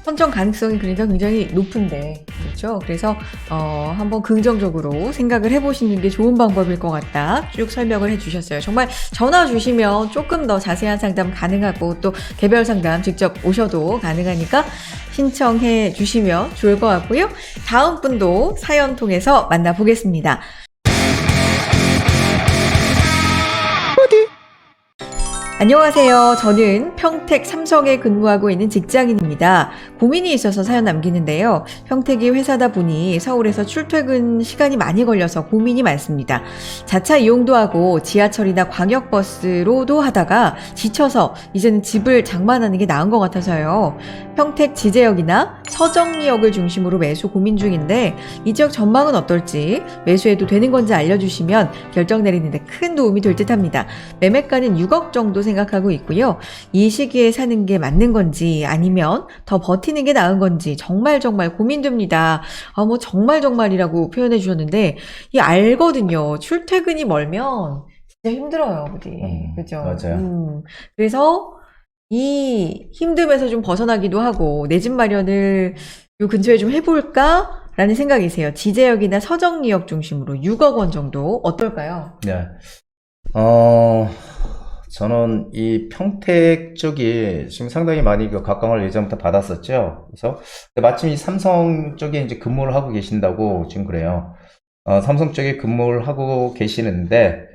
선정 가능성이 그러니까 굉장히 높은데, 그렇죠? 그래서 한번 긍정적으로 생각을 해보시는 게 좋은 방법일 것 같다 쭉 설명을 해주셨어요. 정말 전화 주시면 조금 더 자세한 상담 가능하고 또 개별 상담 직접 오셔도 가능하니까 신청해 주시면 좋을 것 같고요. 다음 분도 사연 통해서 만나보겠습니다. 안녕하세요. 저는 평택 삼성에 근무하고 있는 직장인입니다. 고민이 있어서 사연 남기는데요. 평택이 회사다 보니 서울에서 출퇴근 시간이 많이 걸려서 고민이 많습니다. 자차 이용도 하고 지하철이나 광역버스로도 하다가 지쳐서 이제는 집을 장만하는 게 나은 것 같아서요. 평택 지제역이나 서정리역을 중심으로 매수 고민 중인데 이 지역 전망은 어떨지, 매수해도 되는 건지 알려주시면 결정 내리는데 큰 도움이 될 듯합니다. 매매가는 6억 정도 생각하고 있고요. 이 시기에 사는 게 맞는 건지 아니면 더 버티는 게 나은 건지 정말 고민됩니다. 정말이라고 표현해 주셨는데 이 알거든요. 출퇴근이 멀면 진짜 힘들어요, 부디. 그죠?
맞아요.
그래서 이 힘듦에서 좀 벗어나기도 하고 내 집 마련을 요 근처에 좀 해볼까? 라는 생각이세요. 지제역이나 서정리역 중심으로 6억 원 정도 어떨까요?
네. 저는 이 평택 쪽이 지금 상당히 많이 그 각광을 예전부터 받았었죠. 그래서 마침 이 삼성 쪽에 이제 근무를 하고 계신다고 지금 그래요. 삼성 쪽에 근무를 하고 계시는데,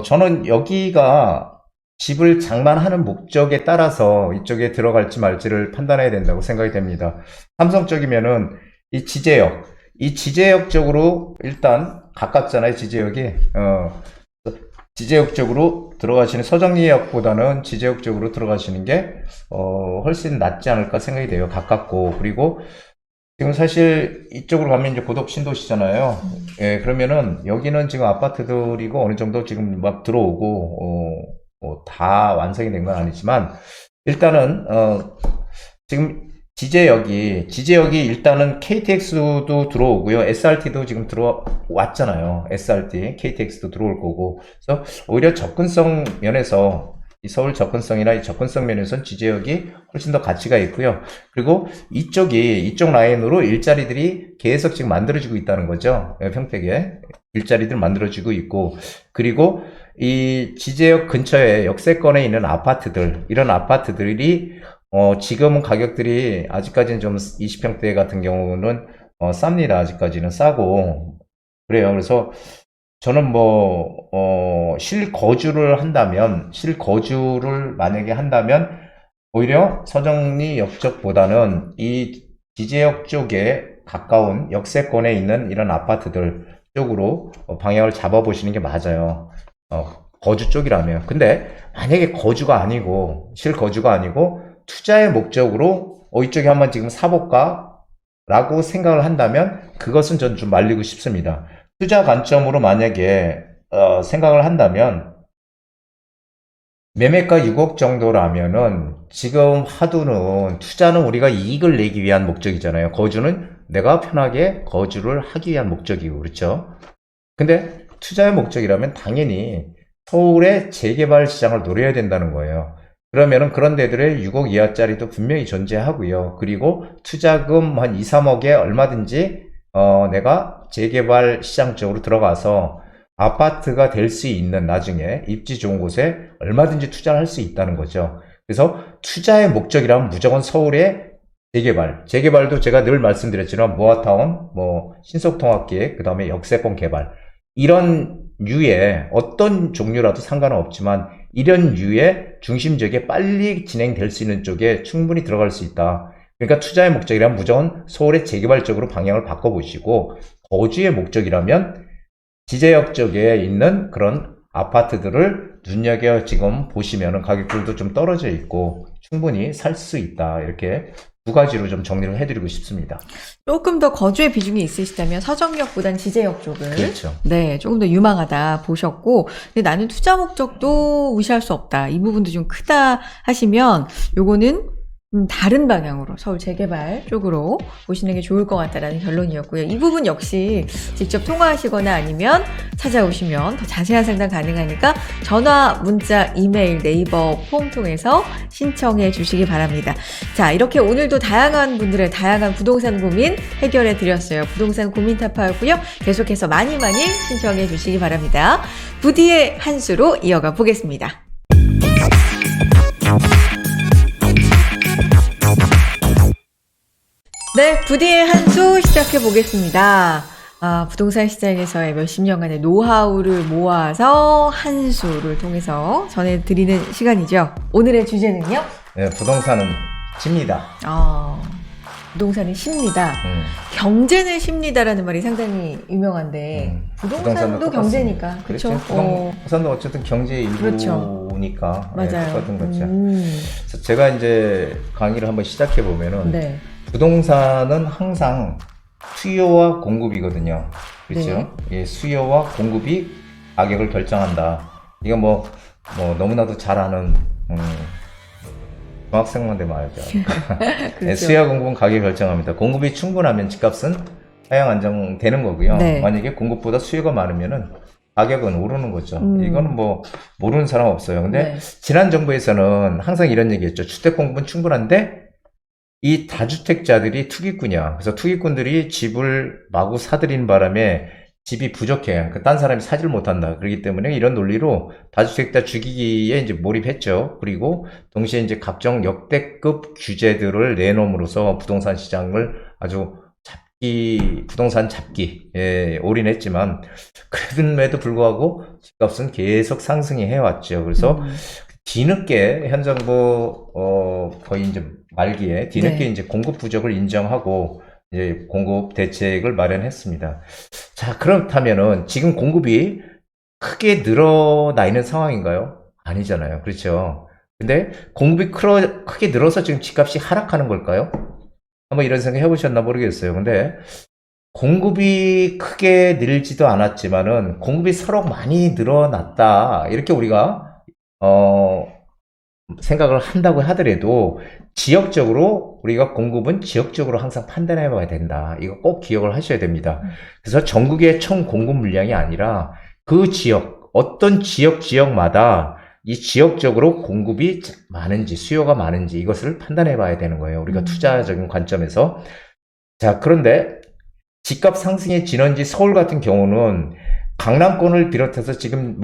저는 여기가 집을 장만하는 목적에 따라서 이쪽에 들어갈지 말지를 판단해야 된다고 생각이 됩니다. 삼성 쪽이면은 이 지제역 쪽으로 일단 가깝잖아요, 지제역이. 지제역 쪽으로 들어가시는 서정리역보다는 지제역 쪽으로 들어가시는 게 훨씬 낫지 않을까 생각이 돼요. 가깝고. 그리고 지금 사실 이쪽으로 가면 이제 고덕 신도시잖아요. 예, 그러면은 여기는 지금 아파트들이고 어느 정도 지금 막 들어오고 다 완성이 된 건 아니지만 일단은 지금 지제역이 일단은 KTX도 들어오고요. SRT도 지금 들어왔잖아요. SRT, KTX도 들어올 거고. 그래서 오히려 접근성 면에서 이 서울 접근성이나 이 접근성 면에서는 지제역이 훨씬 더 가치가 있고요. 그리고 이쪽 라인으로 일자리들이 계속 지금 만들어지고 있다는 거죠. 평택에 일자리들 만들어지고 있고, 그리고 이 지제역 근처에 역세권에 있는 이런 아파트들이 지금은 가격들이 아직까지는 좀 20평대 같은 경우는 쌉니다. 아직까지는 싸고 그래요. 그래서 저는 실거주를 만약에 한다면 오히려 서정리 역적보다는 이 지제역 쪽에 가까운 역세권에 있는 이런 아파트들 쪽으로 방향을 잡아보시는 게 맞아요. 거주 쪽이라면. 근데 만약에 실거주가 아니고 투자의 목적으로 이쪽에 한번 지금 사볼까? 라고 생각을 한다면 그것은 전 좀 말리고 싶습니다. 투자 관점으로 만약에 생각을 한다면 매매가 6억 정도라면은 지금 하두는 투자는 우리가 이익을 내기 위한 목적이잖아요. 거주는 내가 편하게 거주를 하기 위한 목적이고 그렇죠. 근데 투자의 목적이라면 당연히 서울의 재개발 시장을 노려야 된다는 거예요. 그러면은 그런 데들의 6억 이하짜리도 분명히 존재하고요. 그리고 투자금 한 2, 3억에 얼마든지 내가 재개발 시장 쪽으로 들어가서 아파트가 될 수 있는 나중에 입지 좋은 곳에 얼마든지 투자를 할 수 있다는 거죠. 그래서 투자의 목적이라면 무조건 서울의 재개발도 제가 늘 말씀드렸지만 모아타운, 신속통합기획, 그 다음에 역세권 개발 이런 류의 어떤 종류라도 상관은 없지만 이런 류의 중심적에 빨리 진행될 수 있는 쪽에 충분히 들어갈 수 있다. 그러니까 투자의 목적이라면 무조건 서울의 재개발 쪽으로 방향을 바꿔보시고 거주의 목적이라면 지제역 쪽에 있는 그런 아파트들을 눈여겨 지금 보시면은 가격들도 좀 떨어져 있고 충분히 살 수 있다. 이렇게 두 가지로 좀 정리를 해드리고 싶습니다.
조금 더 거주의 비중이 있으시다면 서정역보단 지제역 쪽을
그렇죠.
네, 조금 더 유망하다 보셨고, 근데 나는 투자 목적도 무시할 수 없다. 이 부분도 좀 크다 하시면 요거는 다른 방향으로 서울 재개발 쪽으로 보시는 게 좋을 것 같다라는 결론이었고요. 이 부분 역시 직접 통화하시거나 아니면 찾아오시면 더 자세한 상담 가능하니까 전화, 문자, 이메일, 네이버 폼 통해서 신청해 주시기 바랍니다. 자, 이렇게 오늘도 다양한 분들의 다양한 부동산 고민 해결해 드렸어요. 부동산 고민 타파였고요. 계속해서 많이 신청해 주시기 바랍니다. 부디의 한 수로 이어가 보겠습니다. 네, 부디의 한 수 시작해 보겠습니다. 부동산 시장에서의 몇십 년간의 노하우를 모아서 한 수를 통해서 전해드리는 시간이죠. 오늘의 주제는요?
네, 부동산은 쉽니다.
부동산은 쉽니다. 경제는 쉽니다라는 말이 상당히 유명한데 부동산도 경제니까 그렇죠.
부동산도 어쨌든 경제의
그렇죠.
일부니까
맞아요.
똑같은 거죠. 그래서 제가 이제 강의를 한번 시작해 보면은
네.
부동산은 항상 수요와 공급이거든요. 그렇죠?
네.
예, 수요와 공급이 가격을 결정한다. 이거 너무나도 잘 아는 중학생만데 말이죠.
그렇죠.
수요와 공급은 가격을 결정합니다. 공급이 충분하면 집값은 하향 안정되는 거고요.
네.
만약에 공급보다 수요가 많으면은 가격은 오르는 거죠. 이거는 모르는 사람 없어요. 근데
네.
지난 정부에서는 항상 이런 얘기했죠. 주택 공급은 충분한데 이 다주택자들이 투기꾼이야. 그래서 투기꾼들이 집을 마구 사들이는 바람에 집이 부족해. 그러니까 딴 사람이 사질 못한다. 그렇기 때문에 이런 논리로 다주택자 죽이기에 이제 몰입했죠. 그리고 동시에 이제 각종 역대급 규제들을 내놓음으로써 부동산 시장을 아주 부동산 잡기에 올인했지만, 그럼에도 불구하고 집값은 계속 상승이 해왔죠. 그래서 뒤늦게 현 정부 거의 이제 말기에 뒤늦게
네.
이제 공급 부족을 인정하고 이제 공급 대책을 마련했습니다. 자, 그렇다면은 지금 공급이 크게 늘어나 있는 상황인가요? 아니잖아요. 그렇죠. 근데 공급이 크게 늘어서 지금 집값이 하락하는 걸까요? 한번 이런 생각 해보셨나 모르겠어요. 근데 공급이 크게 늘지도 않았지만은 공급이 서로 많이 늘어났다. 이렇게 우리가 생각을 한다고 하더라도 지역적으로 우리가 공급은 지역적으로 항상 판단해 봐야 된다. 이거 꼭 기억을 하셔야 됩니다. 그래서 전국의 총 공급 물량이 아니라 그 지역, 어떤 지역마다 이 지역적으로 공급이 많은지 수요가 많은지 이것을 판단해 봐야 되는 거예요. 우리가 투자적인 관점에서. 자, 그런데 집값 상승의 진원지 서울 같은 경우는 강남권을 비롯해서 지금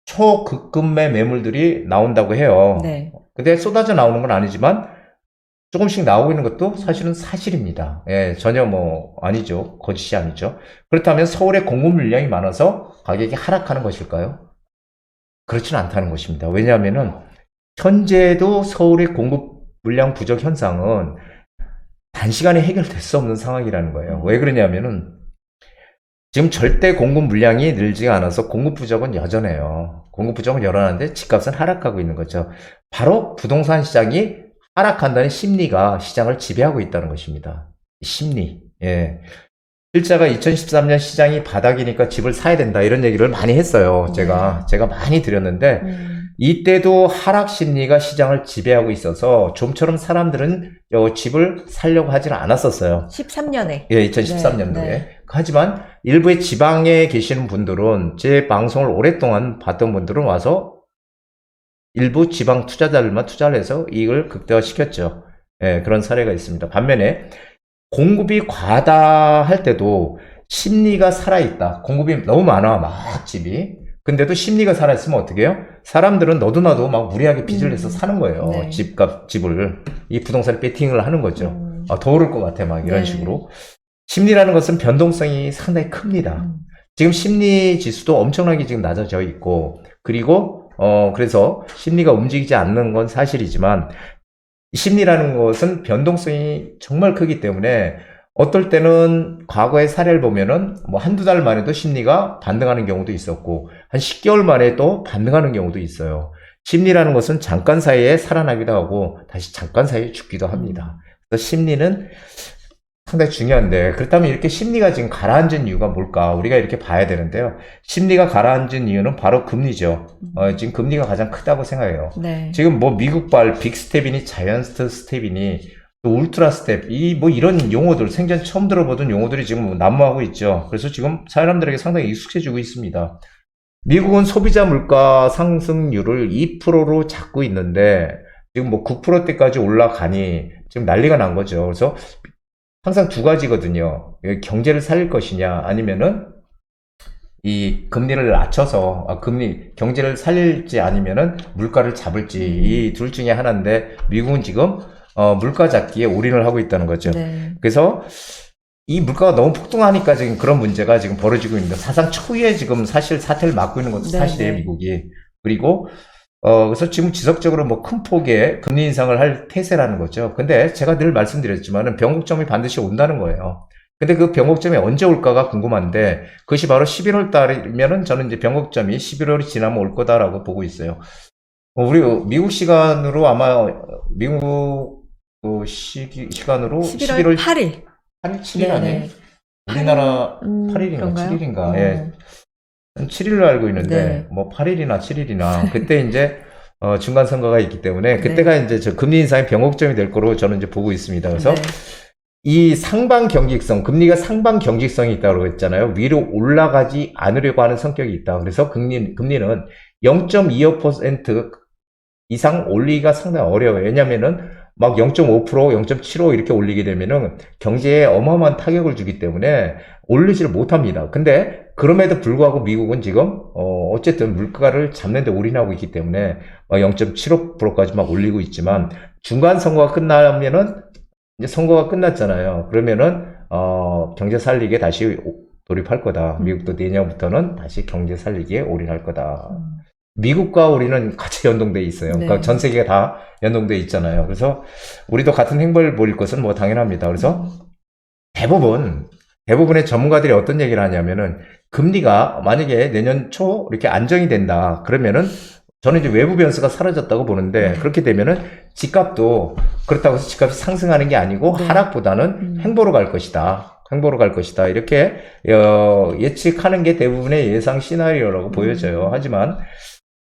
초극금매 매물들이 나온다고 해요.
네.
근데 쏟아져 나오는 건 아니지만 조금씩 나오고 있는 것도 사실은 사실입니다. 예, 전혀 아니죠. 거짓이 아니죠. 그렇다면 서울의 공급 물량이 많아서 가격이 하락하는 것일까요? 그렇지는 않다는 것입니다. 왜냐하면은 현재도 서울의 공급 물량 부족 현상은 단시간에 해결될 수 없는 상황이라는 거예요. 왜 그러냐면은 지금 절대 공급 물량이 늘지가 않아서 공급 부족은 여전해요. 공급 부족은 여전한데 집값은 하락하고 있는 거죠. 바로 부동산 시장이 하락한다는 심리가 시장을 지배하고 있다는 것입니다. 심리. 예. 필자가 2013년 시장이 바닥이니까 집을 사야 된다 이런 얘기를 많이 했어요. 제가 많이 드렸는데 이때도 하락 심리가 시장을 지배하고 있어서 좀처럼 사람들은 집을 사려고 하지는 않았었어요.
13년에.
예, 2013년도에.
네.
하지만 일부의 지방에 계시는 분들은 제 방송을 오랫동안 봤던 분들은 와서 일부 지방 투자자들만 투자를 해서 이익을 극대화시켰죠. 예, 그런 사례가 있습니다. 반면에 공급이 과다할 때도 심리가 살아있다. 공급이 너무 많아, 막 집이. 근데도 심리가 살아있으면 어떻게 해요? 사람들은 너도 나도 막 무리하게 빚을 내서 사는 거예요.
네.
집을. 이 부동산 배팅을 하는 거죠. 더 오를 것 같아, 막 이런
네.
식으로. 심리라는 것은 변동성이 상당히 큽니다. 지금 심리 지수도 엄청나게 지금 낮아져 있고, 그리고, 그래서 심리가 움직이지 않는 건 사실이지만, 심리라는 것은 변동성이 정말 크기 때문에 어떨 때는 과거의 사례를 보면은 뭐 한두 달 만에도 심리가 반등하는 경우도 있었고 한 10개월 만에 또 반등하는 경우도 있어요. 심리라는 것은 잠깐 사이에 살아나기도 하고 다시 잠깐 사이에 죽기도 합니다. 그래서 심리는 상당히 중요한데 그렇다면 이렇게 심리가 지금 가라앉은 이유가 뭘까? 우리가 이렇게 봐야 되는데요. 심리가 가라앉은 이유는 바로 금리죠. 지금 금리가 가장 크다고 생각해요.
네.
지금 뭐 미국발 빅스텝이니 자이언트 스텝이니 또 울트라 스텝 뭐 이런 용어들 생전 처음 들어보던 용어들이 지금 난무하고 있죠. 그래서 지금 사람들에게 상당히 익숙해지고 있습니다. 미국은 소비자 물가 상승률을 2%로 잡고 있는데 지금 뭐 9%대까지 올라가니 지금 난리가 난 거죠. 그래서 항상 두 가지거든요. 경제를 살릴 것이냐 아니면은 이 금리를 낮춰서 경제를 살릴지 아니면은 물가를 잡을지 이 둘 중에 하나인데 미국은 지금 물가 잡기에 올인을 하고 있다는 거죠.
네.
그래서 이 물가가 너무 폭등하니까 지금 그런 문제가 지금 벌어지고 있는데 사상 초유의 지금 사실 사태를 맞고 있는 것도
네,
사실이에요,
네.
미국이. 그리고 그래서 지금 지속적으로 뭐 큰 폭의 금리 인상을 할 태세라는 거죠. 근데 제가 늘 말씀드렸지만은 변곡점이 반드시 온다는 거예요. 근데 그 변곡점이 언제 올까가 궁금한데 그것이 바로 11월 달이면은 저는 이제 변곡점이 11월이 지나면 올 거다라고 보고 있어요. 우리 미국 시간으로 아마 미국 시간으로
11월 8일.
8일, 7일 아니에요?
네네.
우리나라 8일인가
그런가요?
7일인가? 예. 7일로 알고 있는데
네.
뭐 8일이나 7일이나 그때 이제 중간 선거가 있기 때문에
네.
그때가 이제 저 금리 인상의 변곡점이 될 거로 저는 이제 보고 있습니다. 그래서
네.
이 상방 경직성, 금리가 상방 경직성이 있다고 했잖아요. 위로 올라가지 않으려고 하는 성격이 있다. 그래서 금리는 0.25% 이상 올리기가 상당히 어려워요. 왜냐면은 막 0.5%, 0.75 이렇게 올리게 되면은 경제에 어마어마한 타격을 주기 때문에 올리지를 못합니다. 근데 그럼에도 불구하고 미국은 지금 어쨌든 물가를 잡는 데 올인하고 있기 때문에 0.75%까지 막 올리고 있지만 중간 선거가 끝나면은 이제 선거가 끝났잖아요. 그러면은 경제 살리기에 다시 돌입할 거다. 미국도 내년부터는 다시 경제 살리기에 올인할 거다. 미국과 우리는 같이 연동돼 있어요.
네.
그러니까 전 세계가 다 연동돼 있잖아요. 그래서 우리도 같은 행보를 보일 것은 뭐 당연합니다. 그래서 대부분의 전문가들이 어떤 얘기를 하냐면은 금리가 만약에 내년 초 이렇게 안정이 된다. 그러면은 저는 이제 외부 변수가 사라졌다고 보는데 그렇게 되면은 집값도 그렇다고 해서 집값이 상승하는 게 아니고
네.
하락보다는 횡보로 갈 것이다. 횡보로 갈 것이다. 이렇게 예측하는 게 대부분의 예상 시나리오라고 보여져요. 하지만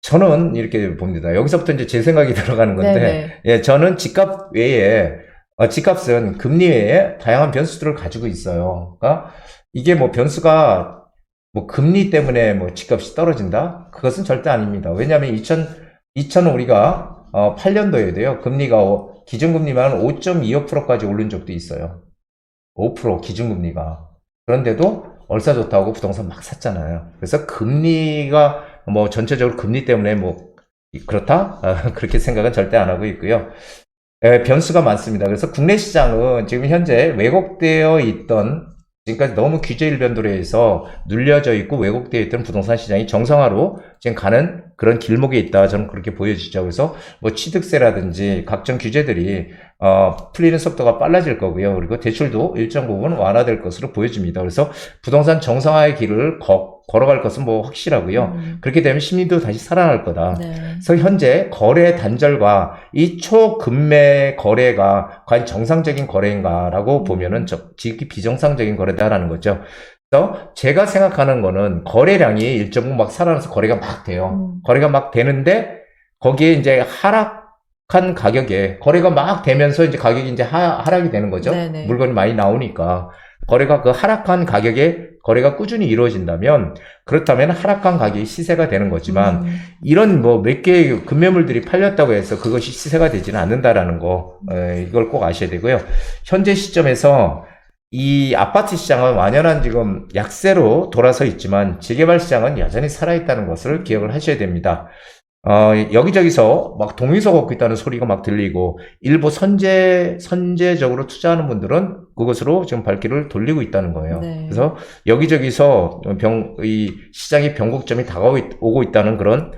저는 이렇게 봅니다. 여기서부터 이제 제 생각이 들어가는 건데,
네네.
예, 저는 집값 외에, 집값은 금리 외에 다양한 변수들을 가지고 있어요. 그러니까 이게 뭐 변수가 뭐 금리 때문에 뭐 집값이 떨어진다? 그것은 절대 아닙니다. 왜냐하면 2000은 우리가 8년도에 돼요. 금리가 기준금리만 5.25%까지 오른 적도 있어요. 5% 기준금리가. 그런데도 얼싸 좋다고 부동산 막 샀잖아요. 그래서 금리가 뭐 전체적으로 금리 때문에 뭐 그렇다? 그렇게 생각은 절대 안 하고 있고요. 변수가 많습니다. 그래서 국내 시장은 지금 현재 왜곡되어 있던 지금까지 너무 규제 일변도로 해서 눌려져 있고 왜곡되어 있던 부동산 시장이 정상화로 지금 가는 그런 길목에 있다. 저는 그렇게 보여지죠. 그래서 뭐 취득세라든지 각종 규제들이 풀리는 속도가 빨라질 거고요. 그리고 대출도 일정 부분 완화될 것으로 보여집니다. 그래서 부동산 정상화의 길을 걸어갈 것은 뭐 확실하고요. 그렇게 되면 심리도 다시 살아날 거다.
네.
그래서 현재 거래 단절과 이 초금매 거래가 과연 정상적인 거래인가라고 보면은 지극히 비정상적인 거래다라는 거죠. 그래서 제가 생각하는 거는 거래량이 일정 부분 막 살아나서 거래가 막 돼요. 거래가 막 되는데 거기에 이제 하락한 가격에 거래가 막 되면서 이제 가격이 이제 하락이 되는 거죠.
네네.
물건이 많이 나오니까 거래가 그 하락한 가격에 거래가 꾸준히 이루어진다면 그렇다면 하락한 가격이 시세가 되는 거지만 이런 뭐 몇 개의 급매물들이 팔렸다고 해서 그것이 시세가 되지는 않는다라는 거 이걸 꼭 아셔야 되고요. 현재 시점에서 이 아파트 시장은 완연한 지금 약세로 돌아서 있지만 재개발 시장은 여전히 살아있다는 것을 기억을 하셔야 됩니다. 여기저기서 막 동의서 걷고 있다는 소리가 막 들리고 일부 선제적으로 투자하는 분들은 그것으로 지금 발길을 돌리고 있다는 거예요.
네.
그래서 여기저기서 이 시장의 변곡점이 다가오고 있다는 그런,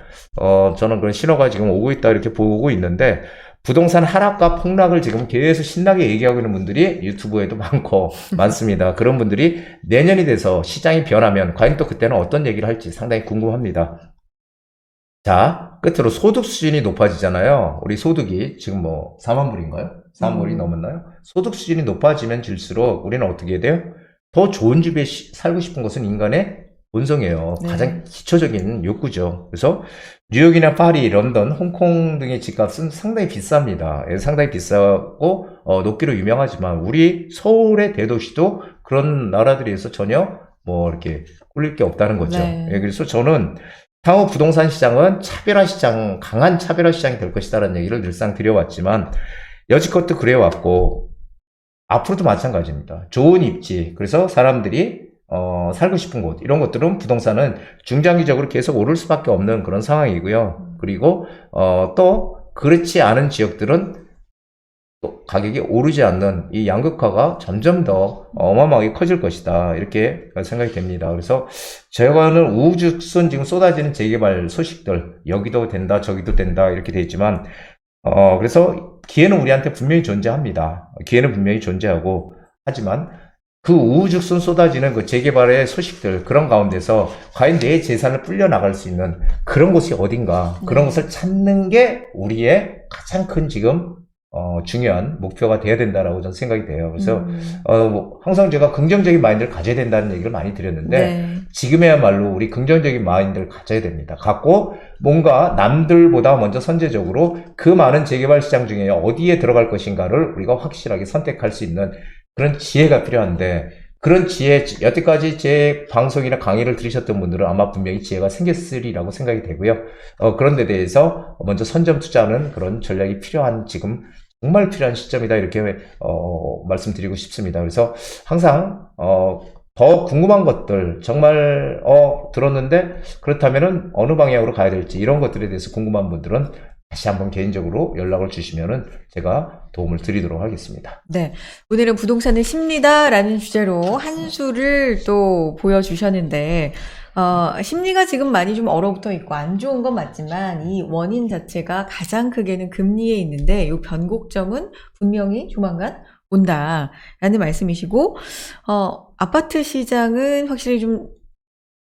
저는 그런 신호가 지금 오고 있다 이렇게 보고 있는데 부동산 하락과 폭락을 지금 계속 신나게 얘기하고 있는 분들이 유튜브에도 많습니다. 그런 분들이 내년이 돼서 시장이 변하면 과연 또 그때는 어떤 얘기를 할지 상당히 궁금합니다. 자, 끝으로 소득 수준이 높아지잖아요. 우리 소득이 지금 뭐 4만 불인가요? 4만 불이 넘었나요? 소득 수준이 높아지면 질수록 우리는 어떻게 해야 돼요? 더 좋은 집에 살고 싶은 것은 인간의 본성이에요.
네.
가장 기초적인 욕구죠. 그래서 뉴욕이나 파리, 런던, 홍콩 등의 집값은 상당히 비쌉니다. 상당히 비싸고 높기로 유명하지만 우리 서울의 대도시도 그런 나라들에서 전혀 뭐 이렇게 꿀릴 게 없다는 거죠.
네.
그래서 저는 향후 부동산 시장은 강한 차별화 시장이 될 것이다라는 얘기를 늘상 드려왔지만 여지껏도 그래왔고 앞으로도 마찬가지입니다. 좋은 입지, 그래서 사람들이 살고 싶은 곳, 이런 것들은 부동산은 중장기적으로 계속 오를 수밖에 없는 그런 상황이고요. 그리고 또 그렇지 않은 지역들은 또 가격이 오르지 않는 이 양극화가 점점 더 어마어마하게 커질 것이다, 이렇게 생각이 됩니다. 그래서 제가는 우후죽순 지금 쏟아지는 재개발 소식들, 여기도 된다 저기도 된다 이렇게 돼 있지만 그래서 기회는 우리한테 분명히 존재합니다. 기회는 분명히 존재하고, 하지만 그 우후죽순 쏟아지는 그 재개발의 소식들, 그런 가운데서 과연 내 재산을 불려 나갈 수 있는 그런 곳이 어딘가, 그런 곳을 찾는 게 우리의 가장 큰 지금 중요한 목표가 돼야 된다라고 저는 생각이 돼요. 그래서 항상 제가 긍정적인 마인드를 가져야 된다는 얘기를 많이 드렸는데
네.
지금에야말로 우리 긍정적인 마인드를 가져야 됩니다. 갖고 뭔가 남들보다 먼저 선제적으로 그 많은 재개발 시장 중에 어디에 들어갈 것인가를 우리가 확실하게 선택할 수 있는 그런 지혜가 필요한데, 그런 지혜, 여태까지 제 방송이나 강의를 들으셨던 분들은 아마 분명히 지혜가 생겼으리라고 생각이 되고요. 그런 데 대해서 먼저 선점 투자하는 그런 전략이 필요한, 지금 정말 필요한 시점이다, 이렇게 말씀드리고 싶습니다. 그래서 항상 더 궁금한 것들, 정말 들었는데 그렇다면은 어느 방향으로 가야 될지, 이런 것들에 대해서 궁금한 분들은 다시 한번 개인적으로 연락을 주시면은 제가 도움을 드리도록 하겠습니다.
네. 오늘은 부동산은 심리다라는 주제로 한 수를 또 보여주셨는데, 심리가 지금 많이 좀 얼어붙어 있고 안 좋은 건 맞지만 이 원인 자체가 가장 크게는 금리에 있는데, 이 변곡점은 분명히 조만간 온다라는 말씀이시고, 아파트 시장은 확실히 좀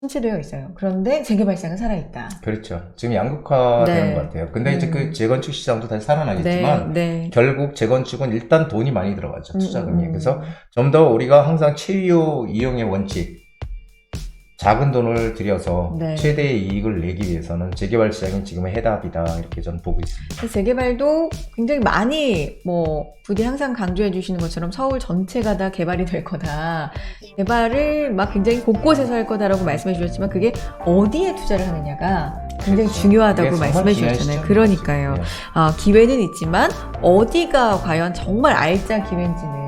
침체되어 있어요. 그런데 재개발 시장은 살아있다.
그렇죠. 지금 양극화되는
네.
것 같아요. 근데 이제 그 재건축 시장도 다시 살아나겠지만
네.
결국 재건축은 일단 돈이 많이 들어가죠. 투자금이. 그래서 좀 더 우리가 항상 최유 이용의 원칙, 작은 돈을 들여서
네.
최대의 이익을 내기 위해서는 재개발 시장이 지금의 해답이다, 이렇게 저는 보고 있습니다.
재개발도 굉장히 많이 부디 항상 강조해 주시는 것처럼 서울 전체가 다 개발이 될 거다. 개발을 막 굉장히 곳곳에서 할 거다라고 말씀해 주셨지만 그게 어디에 투자를 하느냐가 굉장히 중요하다고
그게 정말
말씀해
중요한
주셨잖아요.
시점이죠.
그러니까요.
네.
기회는 있지만 어디가 과연 정말 알짜 기회인지는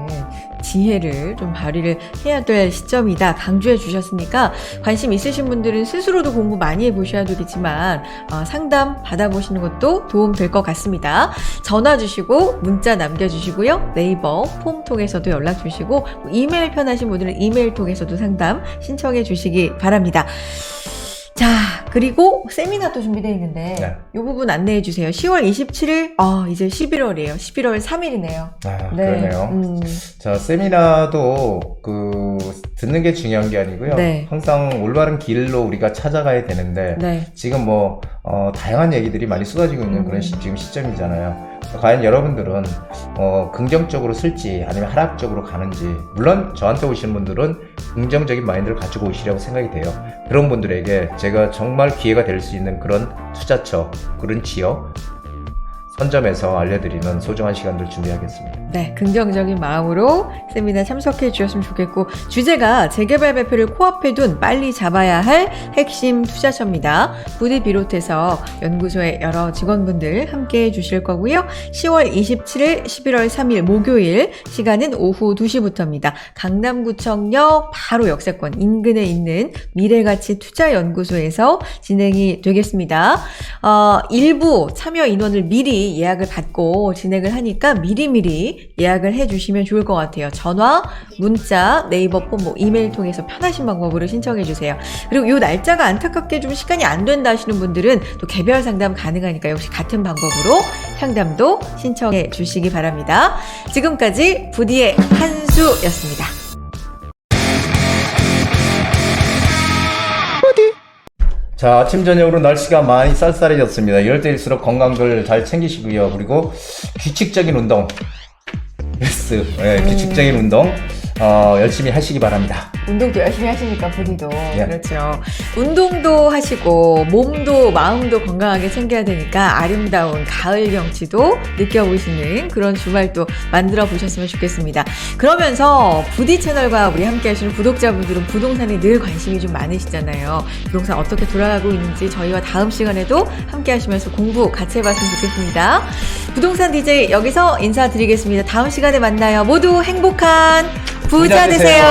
지혜를 좀 발휘를 해야 될 시점이다 강조해 주셨으니까 관심 있으신 분들은 스스로도 공부 많이 해보셔야 되겠지만 상담 받아보시는 것도 도움 될 것 같습니다. 전화 주시고 문자 남겨주시고요. 네이버 폼 통해서도 연락 주시고 이메일 편하신 분들은 이메일 통해서도 상담 신청해 주시기 바랍니다. 자, 그리고 세미나도 준비되어 있는데
네.
이 부분 안내해 주세요. 10월 27일, 이제 11월이에요. 11월 3일이네요.
아, 그러네요. 자, 세미나도 듣는 게 중요한 게 아니고요.
네.
항상 올바른 길로 우리가 찾아가야 되는데
네.
지금 다양한 얘기들이 많이 쏟아지고 있는 그런 지금 시점이잖아요. 과연 여러분들은 긍정적으로 쓸지 아니면 하락적으로 가는지, 물론 저한테 오시는 분들은 긍정적인 마인드를 가지고 오시려고 생각이 돼요. 그런 분들에게 제가 정말 기회가 될 수 있는 그런 투자처, 그런 지역 선점해서 알려드리는 소중한 시간들 준비하겠습니다.
네, 긍정적인 마음으로 세미나 참석해 주셨으면 좋겠고, 주제가 재개발 발표를 코앞에 둔 빨리 잡아야 할 핵심 투자처입니다. 부디 비롯해서 연구소의 여러 직원분들 함께 해 주실 거고요. 10월 27일, 11월 3일 목요일, 시간은 오후 2시부터입니다. 강남구청역 바로 역세권 인근에 있는 미래가치 투자연구소에서 진행이 되겠습니다. 일부 참여 인원을 미리 예약을 받고 진행을 하니까 미리미리 예약을 해주시면 좋을 것 같아요. 전화, 문자, 네이버 폰, 이메일 통해서 편하신 방법으로 신청해 주세요. 그리고 이 날짜가 안타깝게 좀 시간이 안 된다 하시는 분들은 또 개별 상담 가능하니까 역시 같은 방법으로 상담도 신청해 주시기 바랍니다. 지금까지 부디의 한수였습니다.
자, 아침 저녁으로 날씨가 많이 쌀쌀해졌습니다. 이럴 때일수록 건강들 잘 챙기시고요. 그리고 규칙적인 운동, 규칙적인 운동 열심히 하시기 바랍니다.
운동도 열심히 하시니까 부디도
예.
그렇죠. 운동도 하시고 몸도 마음도 건강하게 챙겨야 되니까 아름다운 가을 경치도 느껴보시는 그런 주말도 만들어 보셨으면 좋겠습니다. 그러면서 부디 채널과 우리 함께 하시는 구독자분들은 부동산에 늘 관심이 좀 많으시잖아요. 부동산 어떻게 돌아가고 있는지 저희와 다음 시간에도 함께 하시면서 공부 같이 해봤으면 좋겠습니다. 부동산 DJ 여기서 인사드리겠습니다. 다음 시간에 만나요. 모두 행복한 부자 되세요.